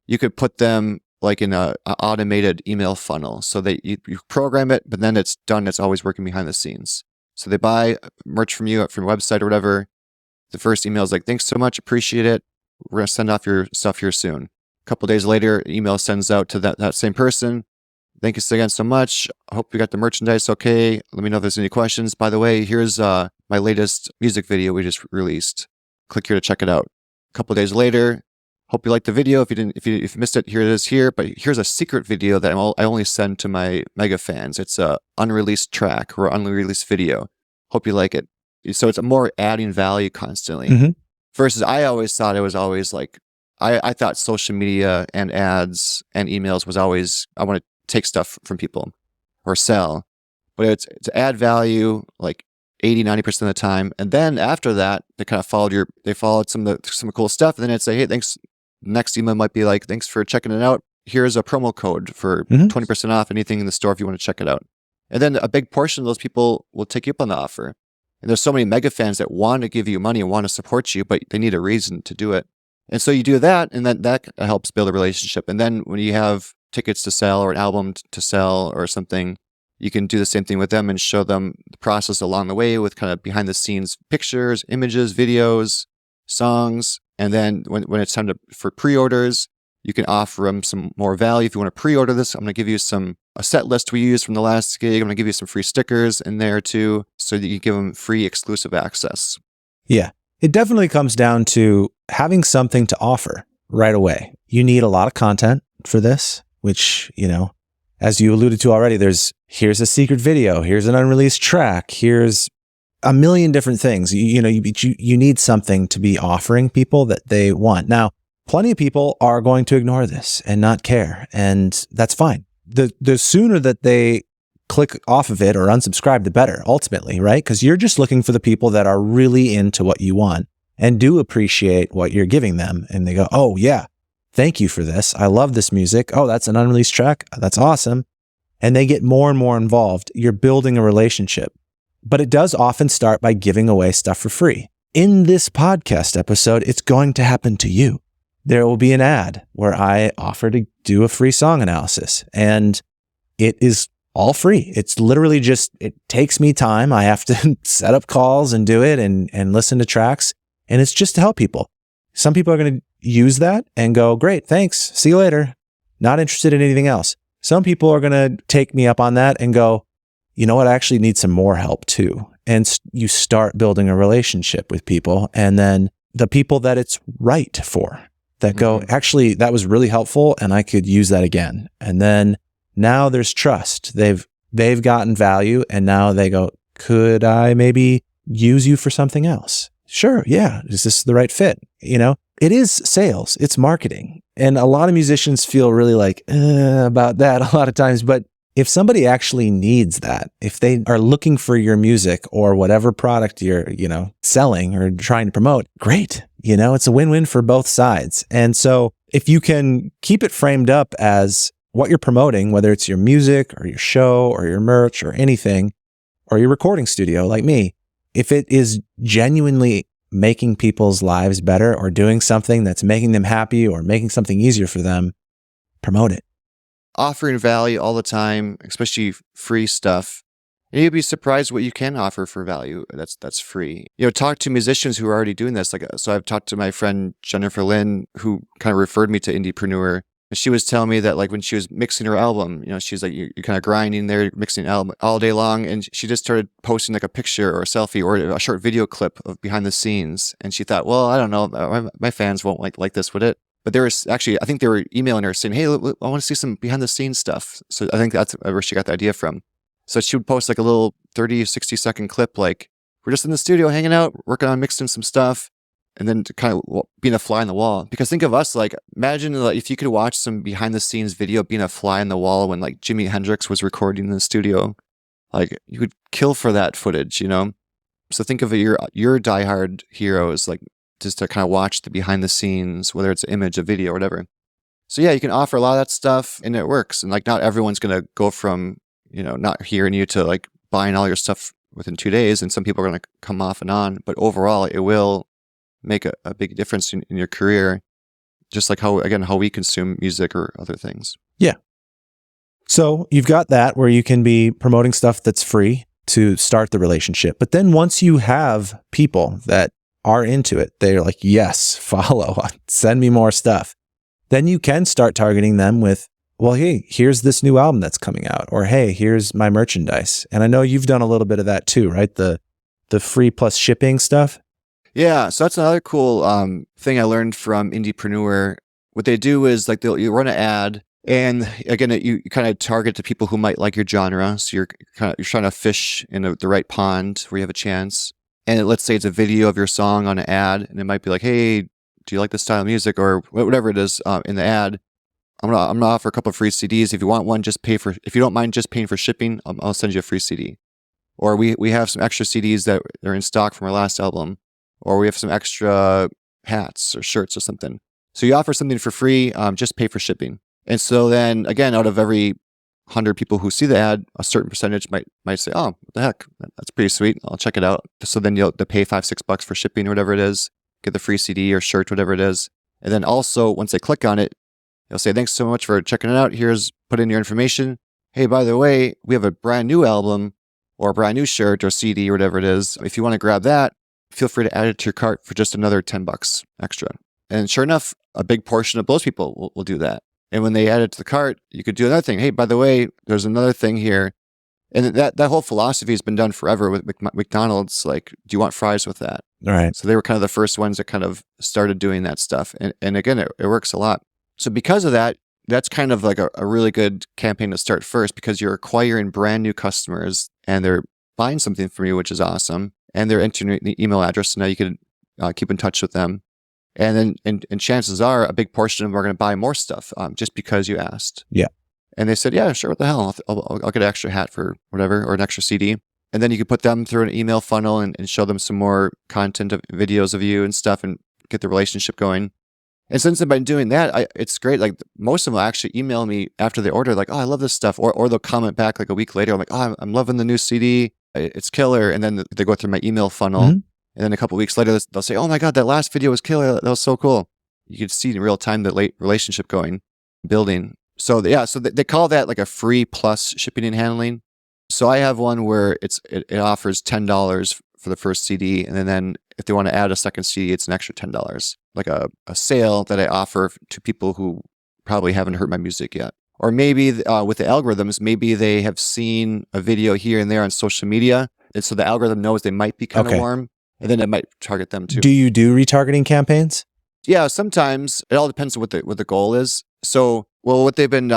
You could put them like in a automated email funnel so that you program it, but then it's done. It's always working behind the scenes. So they buy merch from you from your website or whatever. The first email is like, thanks so much, appreciate it. We're going to send off your stuff here soon. A couple days later, an email sends out to that same person. Thank you again so much. I hope you got the merchandise okay. Let me know if there's any questions. By the way, here's my latest music video we just released. Click here to check it out. A couple days later, hope you liked the video. If you missed it, here it is here. But here's a secret video that I only send to my mega fans. It's a unreleased track or unreleased video. Hope you like it. So it's more adding value constantly. Mm-hmm. Versus I always thought it was always like, I thought social media and ads and emails was always, I want to take stuff from people or sell. But it's to add value like 80-90% of the time. And then after that, they kind of followed some cool stuff. And then it'd say, hey, thanks. Next email might be like, thanks for checking it out. Here's a promo code for 20% off anything in the store if you want to check it out. And then a big portion of those people will take you up on the offer. And there's so many mega fans that want to give you money and want to support you, but they need a reason to do it. And so you do that, and then that helps build a relationship. And then when you have tickets to sell or an album to sell or something, you can do the same thing with them and show them the process along the way with kind of behind the scenes pictures, images, videos, songs. And then when it's time for pre-orders, you can offer them some more value. If you want to pre-order this, I'm going to give you a set list we used from the last gig. I'm going to give you some free stickers in there too, so that you give them free exclusive access. Yeah, it definitely comes down to having something to offer right away. You need a lot of content for this, which, as you alluded to already, here's a secret video, here's an unreleased track, here's a million different things. You need something to be offering people that they want. Now, plenty of people are going to ignore this and not care, and that's fine. The sooner that they click off of it or unsubscribe, the better, ultimately, right? Because you're just looking for the people that are really into what you want and do appreciate what you're giving them. And they go, oh, yeah, thank you for this. I love this music. Oh, that's an unreleased track. That's awesome. And they get more and more involved. You're building a relationship. But it does often start by giving away stuff for free. In this podcast episode, it's going to happen to you. There will be an ad where I offer to do a free song analysis, and it is all free. It's literally it takes me time. I have to set up calls and do it and listen to tracks, and it's just to help people. Some people are going to use that and go, great, thanks, see you later. Not interested in anything else. Some people are going to take me up on that and go, you know what, I actually need some more help too. And you start building a relationship with people, and then the people that it's right for, that go, actually, that was really helpful and I could use that again. And then now there's trust. They've gotten value, and now they go, could I maybe use you for something else? Sure. Yeah. Is this the right fit? It is sales. It's marketing. And a lot of musicians feel really like about that a lot of times. But if somebody actually needs that, if they are looking for your music or whatever product you're, selling or trying to promote, great. It's a win-win for both sides. And so if you can keep it framed up as what you're promoting, whether it's your music or your show or your merch or anything, or your recording studio like me, if it is genuinely making people's lives better or doing something that's making them happy or making something easier for them, promote it. Offering value all the time, especially free stuff. And you'd be surprised what you can offer for value that's free. Talk to musicians who are already doing this. So I've talked to my friend Jennifer Lynn, who kind of referred me to Indiepreneur. And she was telling me that when she was mixing her album, she's like, you're kind of grinding there, mixing an album all day long. And she just started posting a picture or a selfie or a short video clip of behind the scenes. And she thought, well, I don't know, my fans won't like this, would it? But there was actually, I think they were emailing her saying, hey, look, I want to see some behind the scenes stuff. So I think that's where she got the idea from. So she would post a little 30, 60-second clip, we're just in the studio hanging out, working on mixing some stuff, and then to kind of being a fly on the wall. Because think of us, imagine if you could watch some behind the scenes video being a fly on the wall when Jimi Hendrix was recording in the studio. You would kill for that footage, So think of your diehard heroes, just to kind of watch the behind the scenes, whether it's an image, a video, or whatever. So yeah, you can offer a lot of that stuff and it works. And not everyone's going to go from, not hearing you to buying all your stuff within 2 days, and some people are going to come off and on. But overall, it will make a big difference in your career, just like how we consume music or other things. Yeah. So you've got that where you can be promoting stuff that's free to start the relationship. But then once you have people that are into it, they're like, yes, follow, send me more stuff. Then you can start targeting them with, well, hey, here's this new album that's coming out, or hey, here's my merchandise. And I know you've done a little bit of that too, right? The free plus shipping stuff. Yeah, so that's another cool thing I learned from Indiepreneur. What they do is like you run an ad, and again, you kind of target to people who might like your genre. So you're trying to fish in the right pond where you have a chance. And let's say it's a video of your song on an ad, and it might be like, hey, do you like this style of music, or whatever it is in the ad. I'm gonna offer a couple of free CDs. If you want one, if you don't mind just paying for shipping, I'll send you a free CD. Or we have some extra CDs that are in stock from our last album. Or we have some extra hats or shirts or something. So you offer something for free, just pay for shipping. And so then again, out of every 100 people who see the ad, a certain percentage might say, oh, what the heck, that's pretty sweet, I'll check it out. So then they'll pay $5-6 for shipping or whatever it is, get the free CD or shirt, whatever it is. And then also once they click on it, they'll say, thanks so much for checking it out. Put in your information. Hey, by the way, we have a brand new album or a brand new shirt or CD or whatever it is. If you want to grab that, feel free to add it to your cart for just another $10 extra. And sure enough, a big portion of those people will do that. And when they add it to the cart, you could do another thing. Hey, by the way, there's another thing here. And that whole philosophy has been done forever with McDonald's. Like, do you want fries with that? All right. So they were kind of the first ones that kind of started doing that stuff. And again, it works a lot. So because of that, that's kind of like a really good campaign to start first, because you're acquiring brand new customers and they're buying something from you, which is awesome. And they're entering the email address. So now you can keep in touch with them. And then and chances are a big portion of them are going to buy more stuff just because you asked. Yeah. And they said, yeah, sure, what the hell? I'll get an extra hat for whatever, or an extra CD. And then you could put them through an email funnel and show them some more content of videos of you and stuff and get the relationship going. And since I've been doing that, it's great. Like most of them will actually email me after they order, like, oh, I love this stuff. Or they'll comment back like a week later. I'm like, oh, I'm loving the new CD. It's killer. And then they go through my email funnel. Mm-hmm. And then a couple of weeks later, they'll say, oh my God, that last video was killer. That was so cool. You could see in real time the late relationship building. So yeah, so they call that like a free plus shipping and handling. So I have one where it offers $10 for the first CD. And then if they want to add a second CD, it's an extra $10. Like a sale that I offer to people who probably haven't heard my music yet. Or maybe with the algorithms, maybe they have seen a video here and there on social media. And so the algorithm knows they might be kind of warm. And then it might target them too. Do you do retargeting campaigns? Yeah, sometimes. It all depends on what the goal is. So, what they've been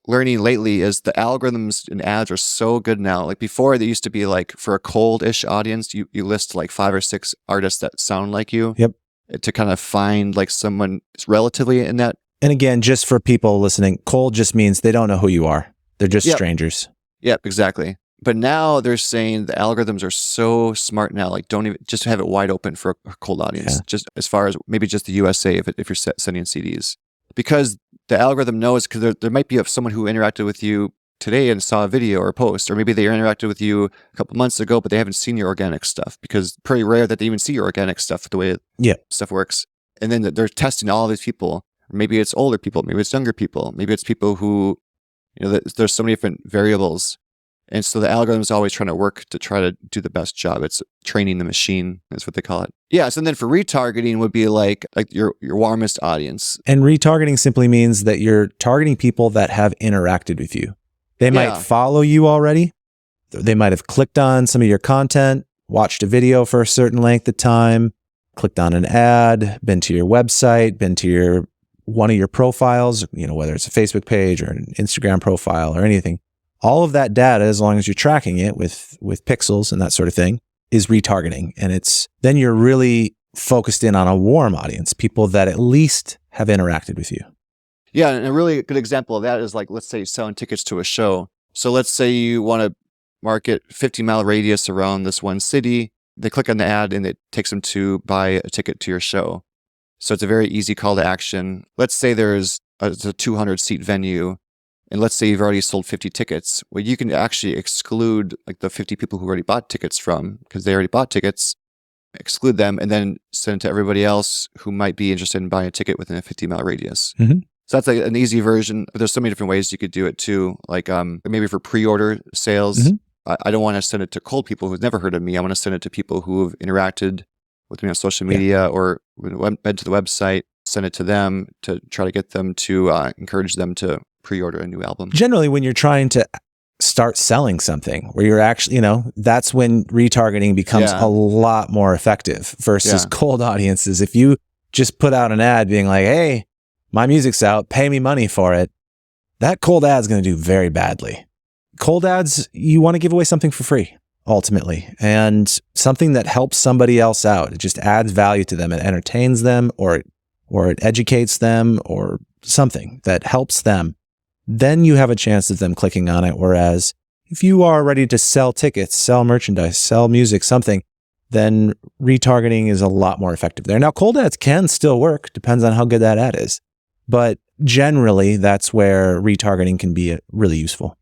learning lately is the algorithms and ads are so good now. Like before, they used to be like for a cold-ish audience, you list like 5 or 6 artists that sound like you. Yep. To kind of find like someone relatively in that. And again, just for people listening, cold just means they don't know who you are. They're just strangers. Yep, exactly. But now they're saying the algorithms are so smart now, like don't even just have it wide open for a cold audience, just as far as maybe just the USA if you're sending CDs. Because the algorithm knows, because there might be someone who interacted with you today and saw a video or a post, or maybe they interacted with you a couple months ago, but they haven't seen your organic stuff, because it's pretty rare that they even see your organic stuff the way stuff works. And then they're testing all these people. Maybe it's older people, maybe it's younger people, maybe it's people who, there's so many different variables. And so the algorithm is always trying to work to try to do the best job. It's training the machine, is what they call it. Yeah. So then for retargeting would be like your warmest audience. And retargeting simply means that you're targeting people that have interacted with you. They might follow you already. They might have clicked on some of your content, watched a video for a certain length of time, clicked on an ad, been to your website, been to one of your profiles, whether it's a Facebook page or an Instagram profile or anything. All of that data, as long as you're tracking it with pixels and that sort of thing, is retargeting. And then you're really focused in on a warm audience, people that at least have interacted with you. Yeah, and a really good example of that is like, let's say you're selling tickets to a show. So let's say you want to market 50-mile radius around this one city. They click on the ad and it takes them to buy a ticket to your show. So it's a very easy call to action. Let's say there's a 200-seat venue. And let's say you've already sold 50 tickets. Well, you can actually exclude like the 50 people who already bought tickets from, because they already bought tickets, exclude them, and then send it to everybody else who might be interested in buying a ticket within a 50-mile radius. Mm-hmm. So that's like an easy version, but there's so many different ways you could do it too. Like maybe for pre-order sales, I don't want to send it to cold people who've never heard of me. I want to send it to people who have interacted with me on social media or went to the website, send it to them to try to get them to encourage them to pre-order a new album. Generally, when you're trying to start selling something where you're actually, that's when retargeting becomes a lot more effective versus cold audiences. If you just put out an ad being like, hey, my music's out, pay me money for it, that cold ad's going to do very badly. Cold ads, you want to give away something for free, ultimately, and something that helps somebody else out. It just adds value to them. It entertains them, or it educates them, or something that helps them. Then you have a chance of them clicking on it. Whereas if you are ready to sell tickets, sell merchandise, sell music, something, then retargeting is a lot more effective there. Now, cold ads can still work, depends on how good that ad is. But generally, that's where retargeting can be really useful.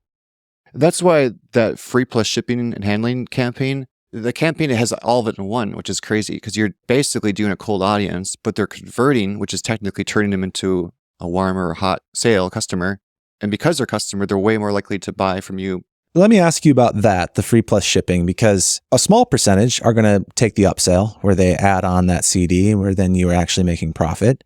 That's why that free plus shipping and handling campaign, the campaign has all of it in one, which is crazy because you're basically doing a cold audience, but they're converting, which is technically turning them into a warm or hot sale customer. And because they're customer, they're way more likely to buy from you. Let me ask you about that, the free plus shipping, because a small percentage are going to take the upsell where they add on that CD where then you're actually making profit.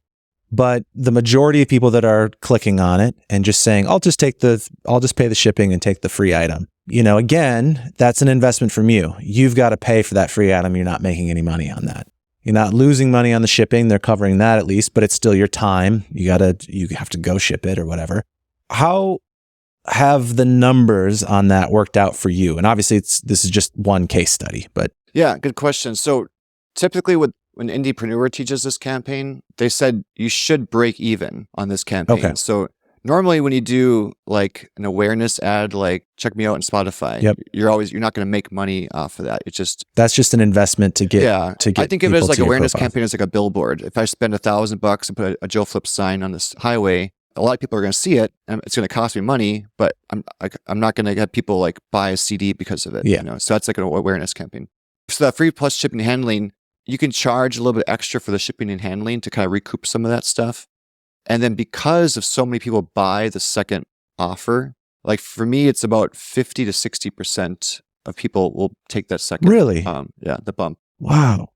But the majority of people that are clicking on it and just saying, I'll just pay the shipping and take the free item. Again, that's an investment from you. You've got to pay for that free item. You're not making any money on that. You're not losing money on the shipping. They're covering that at least, but it's still your time. You have to go ship it or whatever. How have the numbers on that worked out for you? And obviously this is just one case study, but. Yeah, good question. So typically when Indiepreneur teaches this campaign, they said you should break even on this campaign. Okay. So normally when you do like an awareness ad, like check me out on Spotify, you're not going to make money off of that. That's just an investment to get. I think of it as like awareness campaign is like a billboard. If I spend $1,000 and put a Joe Flip sign on this highway, a lot of people are going to see it, and it's going to cost me money, but I'm not going to have people like buy a CD because of it. Yeah. So that's like an awareness campaign. So that free plus shipping and handling, you can charge a little bit extra for the shipping and handling to kind of recoup some of that stuff. And then because of so many people buy the second offer, like for me, it's about 50 to 60% of people will take that second. Really? The bump. Wow.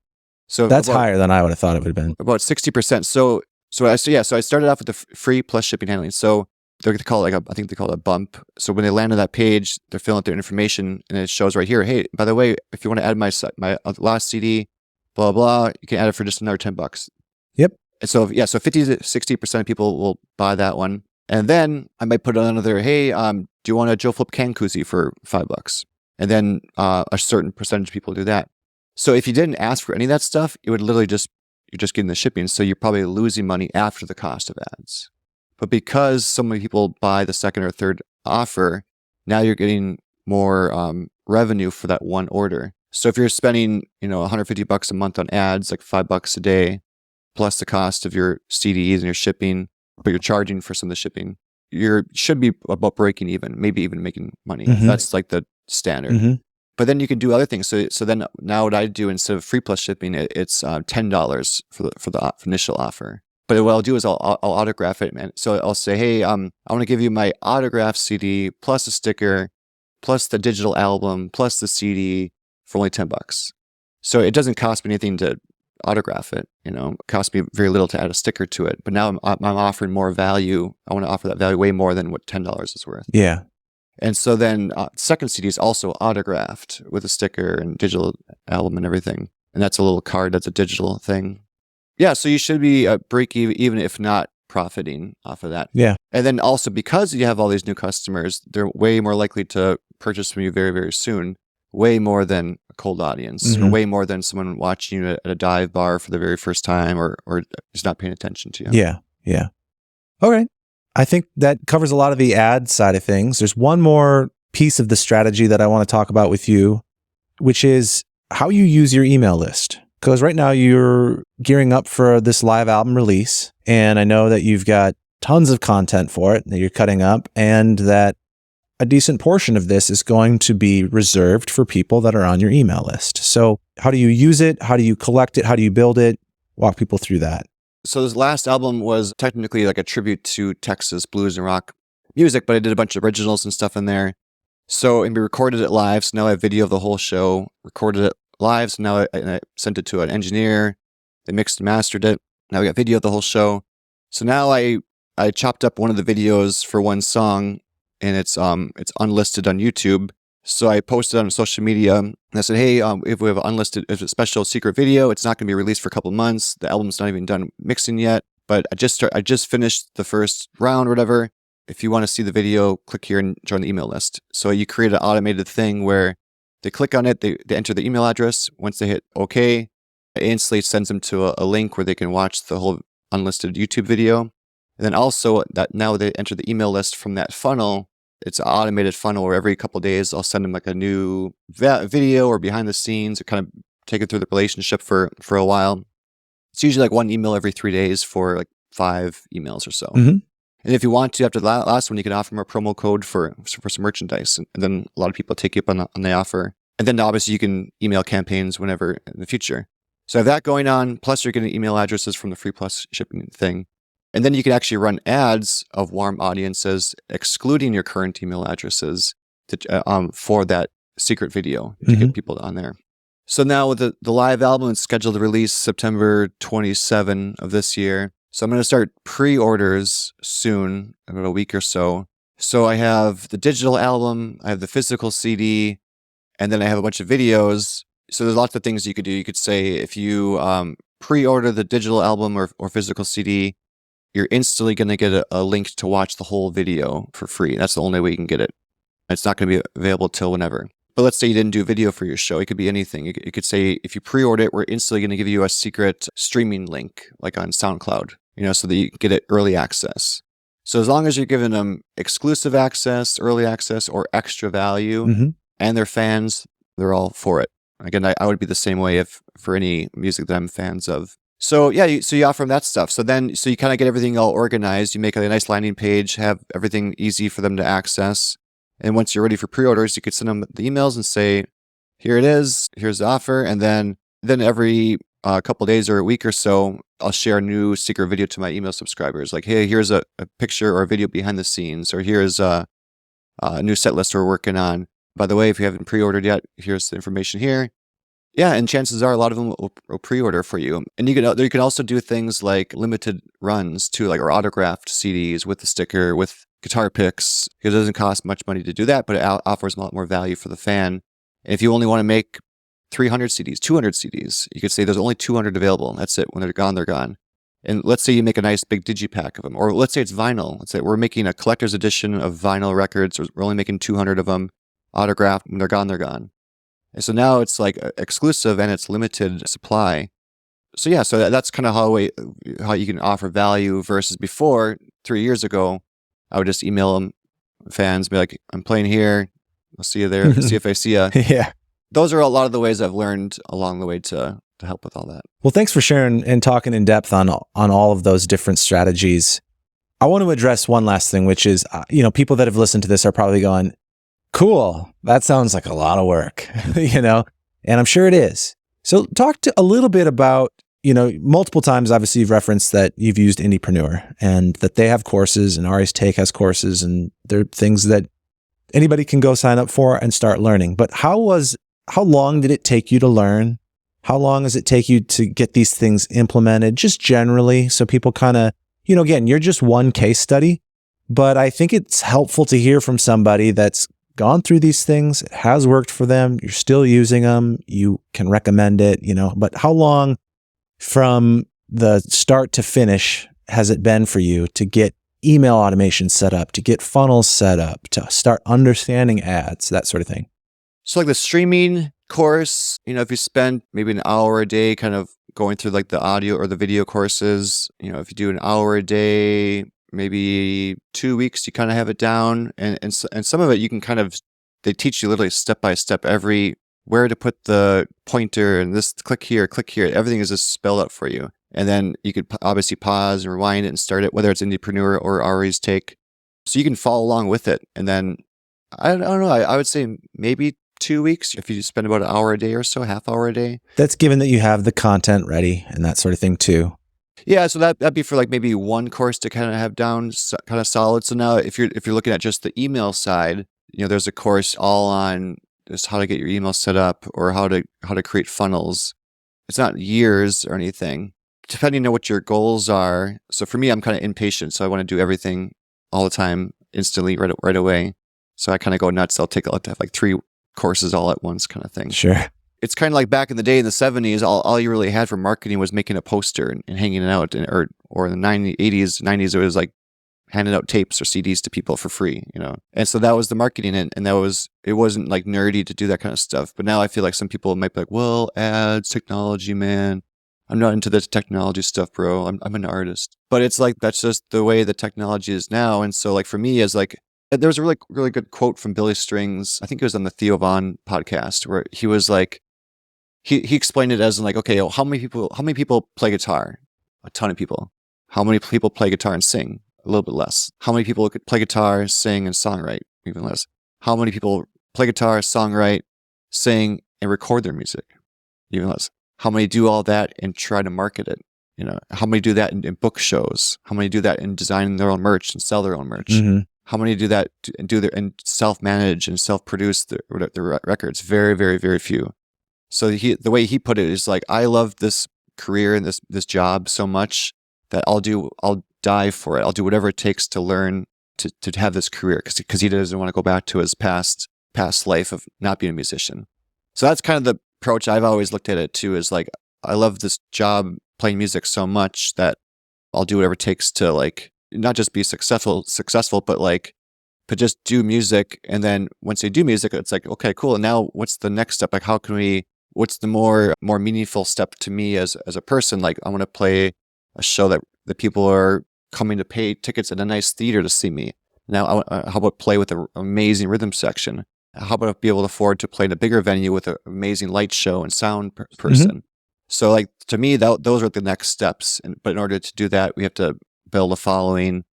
So that's higher than I would have thought it would have been. About 60%. So I started off with the free plus shipping and handling. So they call it I think they call it a bump. So when they land on that page, they're filling out their information and it shows right here, hey, by the way, if you want to add my last CD, blah, blah, you can add it for just another $10. Yep. And so 50 to 60% of people will buy that one. And then I might put another, hey, do you want a Joe Flip can koozie for $5? And then a certain percentage of people do that. So if you didn't ask for any of that stuff, it would literally you're just getting the shipping. So you're probably losing money after the cost of ads. But because so many people buy the second or third offer, now you're getting more revenue for that one order. So if you're spending, $150 a month on ads, like $5 a day, plus the cost of your CDs and your shipping, but you're charging for some of the shipping, you should be about breaking even, maybe even making money. Mm-hmm. That's like the standard. Mm-hmm. But then you can do other things. So then now what I do instead of free plus shipping, it's $10 for the initial offer. But what I'll do is I'll autograph it, man. So I'll say, hey, I want to give you my autograph CD plus a sticker, plus the digital album, plus the CD for only $10. So it doesn't cost me anything to autograph it. It costs me very little to add a sticker to it. But now I'm offering more value. I want to offer that value way more than what $10 is worth. Yeah. And so then second CD is also autographed with a sticker and digital album and everything. And that's a little card. That's a digital thing. Yeah. So you should be break even if not profiting off of that. Yeah. And then also because you have all these new customers, they're way more likely to purchase from you very, very soon. Way more than a cold audience, or way more than someone watching you at a dive bar for the very first time or just not paying attention to you. Yeah. Yeah. All right. I think that covers a lot of the ad side of things. There's one more piece of the strategy that I want to talk about with you, which is how you use your email list. Because right now you're gearing up for this live album release. And I know that you've got tons of content for it that you're cutting up, and that a decent portion of this is going to be reserved for people that are on your email list. So how do you use it? How do you collect it? How do you build it? Walk people through that. So this last album was technically like a tribute to Texas blues and rock music, but I did a bunch of originals and stuff in there. And we recorded it live. So now I have video of the whole show, recorded it live. So now I sent it to an engineer. They mixed and mastered it. Now we got video of the whole show. So now I chopped up one of the videos for one song, and it's unlisted on YouTube. So I posted on social media and I said, hey, if we have if a special secret video, it's not going to be released for a couple months. The album's not even done mixing yet, but I just finished the first round or whatever. If you want to see the video, click here and join the email list. So you create an automated thing where they click on it, they enter the email address. Once they hit OK, it instantly sends them to a link where they can watch the whole unlisted YouTube video. And then also that now they enter the email list from that funnel. It's an automated funnel where every couple of days I'll send them like a new video or behind the scenes, or kind of take it through the relationship for a while. It's usually like one email every 3 days for like 5 emails or so. Mm-hmm. And if you want to, after the last one, you can offer them a promo code for some merchandise. And then a lot of people take you up on the offer. And then obviously you can email campaigns whenever in the future. So I have that going on. Plus you're getting email addresses from the free plus shipping thing. And then you can actually run ads of warm audiences, excluding your current email addresses for that secret video to get people on there. So now with the live album, it's scheduled to release September 27 of this year. So I'm going to start pre-orders soon, about a week or so. So I have the digital album, I have the physical CD, and then I have a bunch of videos. So there's lots of things you could do. You could say if you pre-order the digital album or physical CD, you're instantly going to get a link to watch the whole video for free. That's the only way you can get it. It's not going to be available till whenever. But let's say you didn't do video for your show. It could be anything. You could say, if you pre-order it, we're instantly going to give you a secret streaming link, like on SoundCloud, so that you get it early access. So as long as you're giving them exclusive access, early access, or extra value, and they're fans, they're all for it. Again, I would be the same way for any music that I'm fans of. So yeah, so you offer them that stuff. So you kind of get everything all organized. You make a nice landing page, have everything easy for them to access. And once you're ready for pre-orders, you could send them the emails and say, here it is, here's the offer. And then every couple of days or a week or so, I'll share a new secret video to my email subscribers. Like, hey, here's a picture or a video behind the scenes, or here's a new set list we're working on. By the way, if you haven't pre-ordered yet, here's the information here. Yeah, and chances are a lot of them will pre-order for you. And you can also do things like limited runs too, like or autographed CDs with the sticker, with guitar picks. It doesn't cost much money to do that, but it offers a lot more value for the fan. And if you only want to make 300 CDs, 200 CDs, you could say there's only 200 available. And that's it. When they're gone, they're gone. And let's say you make a nice big digipack of them, or let's say it's vinyl. Let's say we're making a collector's edition of vinyl records. We're only making 200 of them, autographed. When they're gone, they're gone. And so now it's like exclusive and it's limited supply. So yeah, so that's kind of how you can offer value versus before, 3 years ago, I would just email them, fans, be like, I'm playing here. I'll see you there. See if I see you. Yeah. Those are a lot of the ways I've learned along the way to help with all that. Well, thanks for sharing and talking in depth on all of those different strategies. I want to address one last thing, which is, people that have listened to this are probably going, cool, that sounds like a lot of work, and I'm sure it is. So talk a little bit about, multiple times, obviously you've referenced that you've used Indiepreneur and that they have courses and Ari's Take has courses, and they're things that anybody can go sign up for and start learning. But how long did it take you to learn? How long does it take you to get these things implemented, just generally, so people kind of, again, you're just one case study, but I think it's helpful to hear from somebody that's gone through these things. It has worked for them. You're still using them. You can recommend it, but how long from the start to finish has it been for you to get email automation set up, to get funnels set up, to start understanding ads, that sort of thing? So like the streaming course, if you spend maybe an hour a day kind of going through like the audio or the video courses, if you do an hour a day, maybe 2 weeks, you kind of have it down. And some of it you can they teach you literally step by step where to put the pointer and this click here, everything is just spelled out for you. And then you could obviously pause and rewind it and start it, whether it's Indiepreneur or Ari's take. So you can follow along with it. And then, I don't know, I would say maybe 2 weeks if you spend about an hour a day or so, half hour a day. That's given that you have the content ready and that sort of thing too. Yeah, so that'd be for like maybe one course to kind of have down kind of solid. So now if you're looking at just the email side, there's a course all on just how to get your email set up or how to create funnels. It's not years or anything, depending on what your goals are. So for me, I'm kind of impatient, so I want to do everything all the time, instantly, right away. So I kind of go nuts. I'll have like 3 courses all at once, kind of thing. Sure. It's kind of like back in the day in the 70s, all you really had for marketing was making a poster and hanging it out, or in the 80s, 90s, it was like handing out tapes or CDs to people for free, And so that was the marketing, and it wasn't like nerdy to do that kind of stuff. But now I feel like some people might be like, well, ads, technology, man. I'm not into the technology stuff, bro. I'm an artist. But it's like, that's just the way the technology is now. And so like for me, as like, there was a really, really good quote from Billy Strings. I think it was on the Vaughan podcast, where he was like, he explained it as like, okay, how many people play guitar? A ton of people. How many people play guitar and sing? A little bit less. How many people could play guitar, sing, and songwrite? Even less. How many people play guitar, songwrite, sing, and record their music? Even less. How many do all that and try to market it? How many do that in book shows? How many do that in designing their own merch and sell their own merch? Mm-hmm. How many do that and self-manage and self-produce their records? Very, very, very few. So the way he put it is like, I love this career and this job so much that I'll die for it. I'll do whatever it takes to learn to have this career, because he doesn't want to go back to his past life of not being a musician. So that's kind of the approach I've always looked at it too, is like, I love this job playing music so much that I'll do whatever it takes to like, not just be successful, but just do music. And then once you do music, it's like, okay, cool. And now what's the next step? Like, what's the more meaningful step to me as a person? Like, I want to play a show that people are coming to pay tickets at a nice theater to see me. Now, how about play with an amazing rhythm section? How about be able to afford to play in a bigger venue with an amazing light show and sound person? Mm-hmm. So like, to me, those are the next steps. But in order to do that, we have to build a following.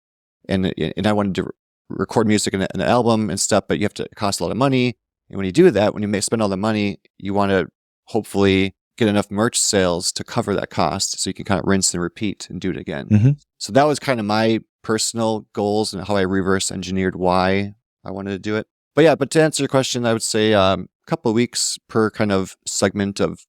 And I wanted to record music in an album and stuff, but it costs a lot of money. And when you do that, when you spend all the money, you want to hopefully get enough merch sales to cover that cost, so you can kind of rinse and repeat and do it again. Mm-hmm. So that was kind of my personal goals and how I reverse engineered why I wanted to do it. But to answer your question, I would say a couple of weeks per kind of segment of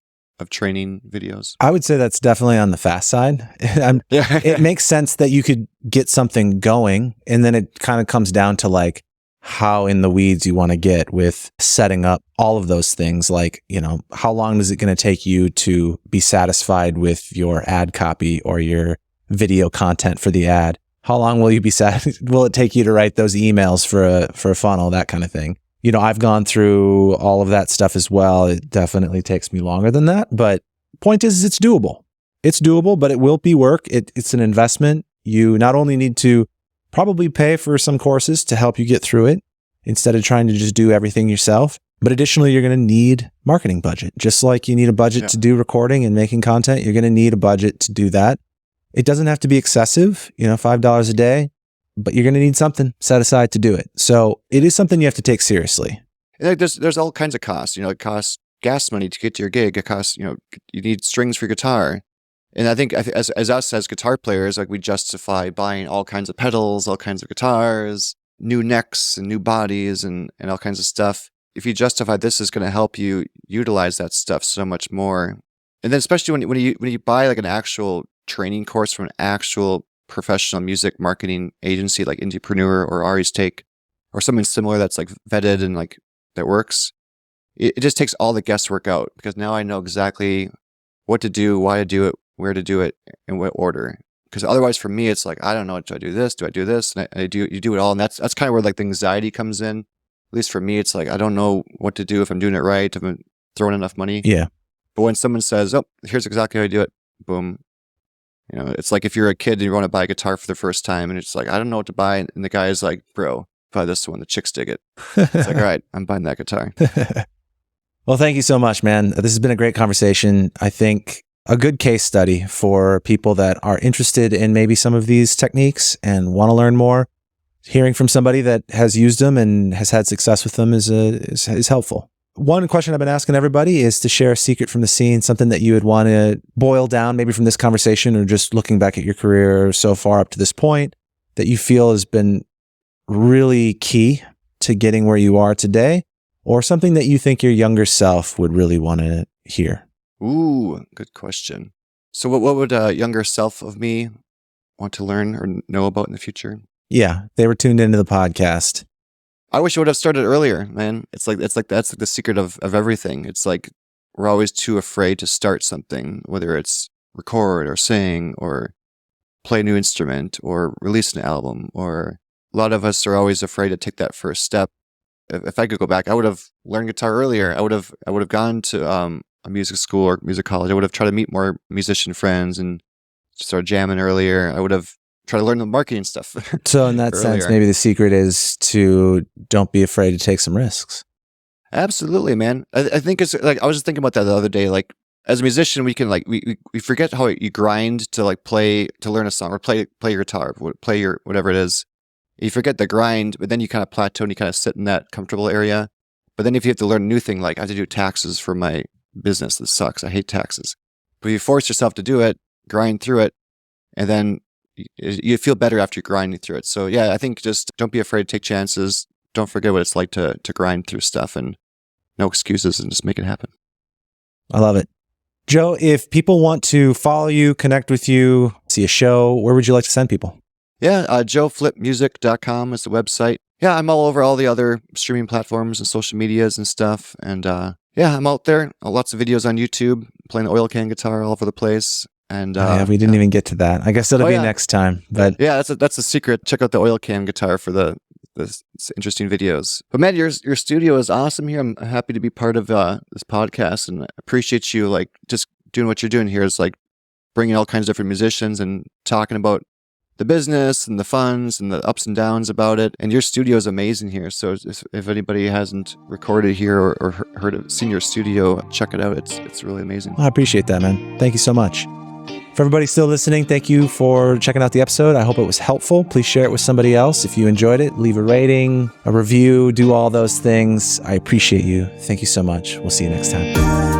training videos. I would say that's definitely on the fast side. It makes sense that you could get something going, and then it kind of comes down to like how in the weeds you want to get with setting up all of those things. Like, how long is it going to take you to be satisfied with your ad copy or your video content for the ad? How long will you be will it take you to write those emails for a funnel, that kind of thing? I've gone through all of that stuff as well. It definitely takes me longer than that, but point is, it's doable. It's doable, but it will be work. It's an investment. You not only need to probably pay for some courses to help you get through it instead of trying to just do everything yourself, but additionally, you're going to need marketing budget. Just like you need a budget to do recording and making content, you're going to need a budget to do that. It doesn't have to be excessive, $5 a day, but you're going to need something set aside to do it. So it is something you have to take seriously. And there's all kinds of costs. It costs gas money to get to your gig. It costs, you need strings for your guitar. And I think as us as guitar players, like, we justify buying all kinds of pedals, all kinds of guitars, new necks and new bodies and all kinds of stuff. If you justify this is going to help you utilize that stuff so much more. And then especially when you buy like an actual training course from an actual professional music marketing agency like Indiepreneur or Ari's Take or something similar that's like vetted and like that works, it just takes all the guesswork out, because now I know exactly what to do, why to do it, where to do it, in what order. Because otherwise for me, it's like, I don't know, do I do this? Do I do this? And you do it all. And that's kind of where like the anxiety comes in. At least for me, it's like, I don't know what to do, if I'm doing it right, if I'm throwing enough money. Yeah. But when someone says, oh, here's exactly how I do it, boom. It's like if you're a kid and you want to buy a guitar for the first time and it's like, I don't know what to buy. And the guy is like, bro, buy this one. The chicks dig it. It's like, all right, I'm buying that guitar. Well, thank you so much, man. This has been a great conversation. I think a good case study for people that are interested in maybe some of these techniques and want to learn more. Hearing from somebody that has used them and has had success with them is helpful. One question I've been asking everybody is to share a secret from the scene, something that you would want to boil down maybe from this conversation or just looking back at your career so far up to this point that you feel has been really key to getting where you are today, or something that you think your younger self would really want to hear. Ooh, good question. So what would a younger self of me want to learn or know about in the future? Yeah, they were tuned into the podcast. I wish I would have started earlier, man. It's like that's the secret of everything. It's like we're always too afraid to start something, whether it's record or sing or play a new instrument or release an album, or a lot of us are always afraid to take that first step. If I could go back, I would have learned guitar earlier. I would have gone to a music school or music college. I would have tried to meet more musician friends and start jamming earlier. I would have tried to learn the marketing stuff. So in that sense, maybe the secret is to don't be afraid to take some risks. Absolutely, man. I think it's like, I was just thinking about that the other day. Like, as a musician, we can like, we forget how you grind to like play, to learn a song or play your guitar, play your, whatever it is. You forget the grind, but then you kind of plateau and you kind of sit in that comfortable area. But then if you have to learn a new thing, like I have to do taxes for my business, this sucks. I hate taxes. But if you force yourself to do it, grind through it, and then you feel better after you're grinding through it. So yeah, I think just don't be afraid to take chances. Don't forget what it's like to grind through stuff, and no excuses, and just make it happen. I love it. Joe, if people want to follow you, connect with you, see a show, where would you like to send people? Yeah, joeflipmusic.com is the website. Yeah, I'm all over all the other streaming platforms and social medias and stuff. And yeah, I'm out there. Lots of videos on YouTube, playing the oil can guitar all over the place. And yeah, we didn't even get to that. I guess that'll be next time. But yeah, that's a secret. Check out the oil can guitar for the interesting videos. But man, your studio is awesome here. I'm happy to be part of this podcast, and I appreciate you like just doing what you're doing here. Is like bringing all kinds of different musicians and talking about the business and the funds and the ups and downs about it. And your studio is amazing here. So if anybody hasn't recorded here or seen your studio, check it out. It's really amazing. I appreciate that, man. Thank you so much. For everybody still listening, thank you for checking out the episode. I hope it was helpful. Please share it with somebody else. If you enjoyed it, leave a rating, a review, do all those things. I appreciate you. Thank you so much. We'll see you next time.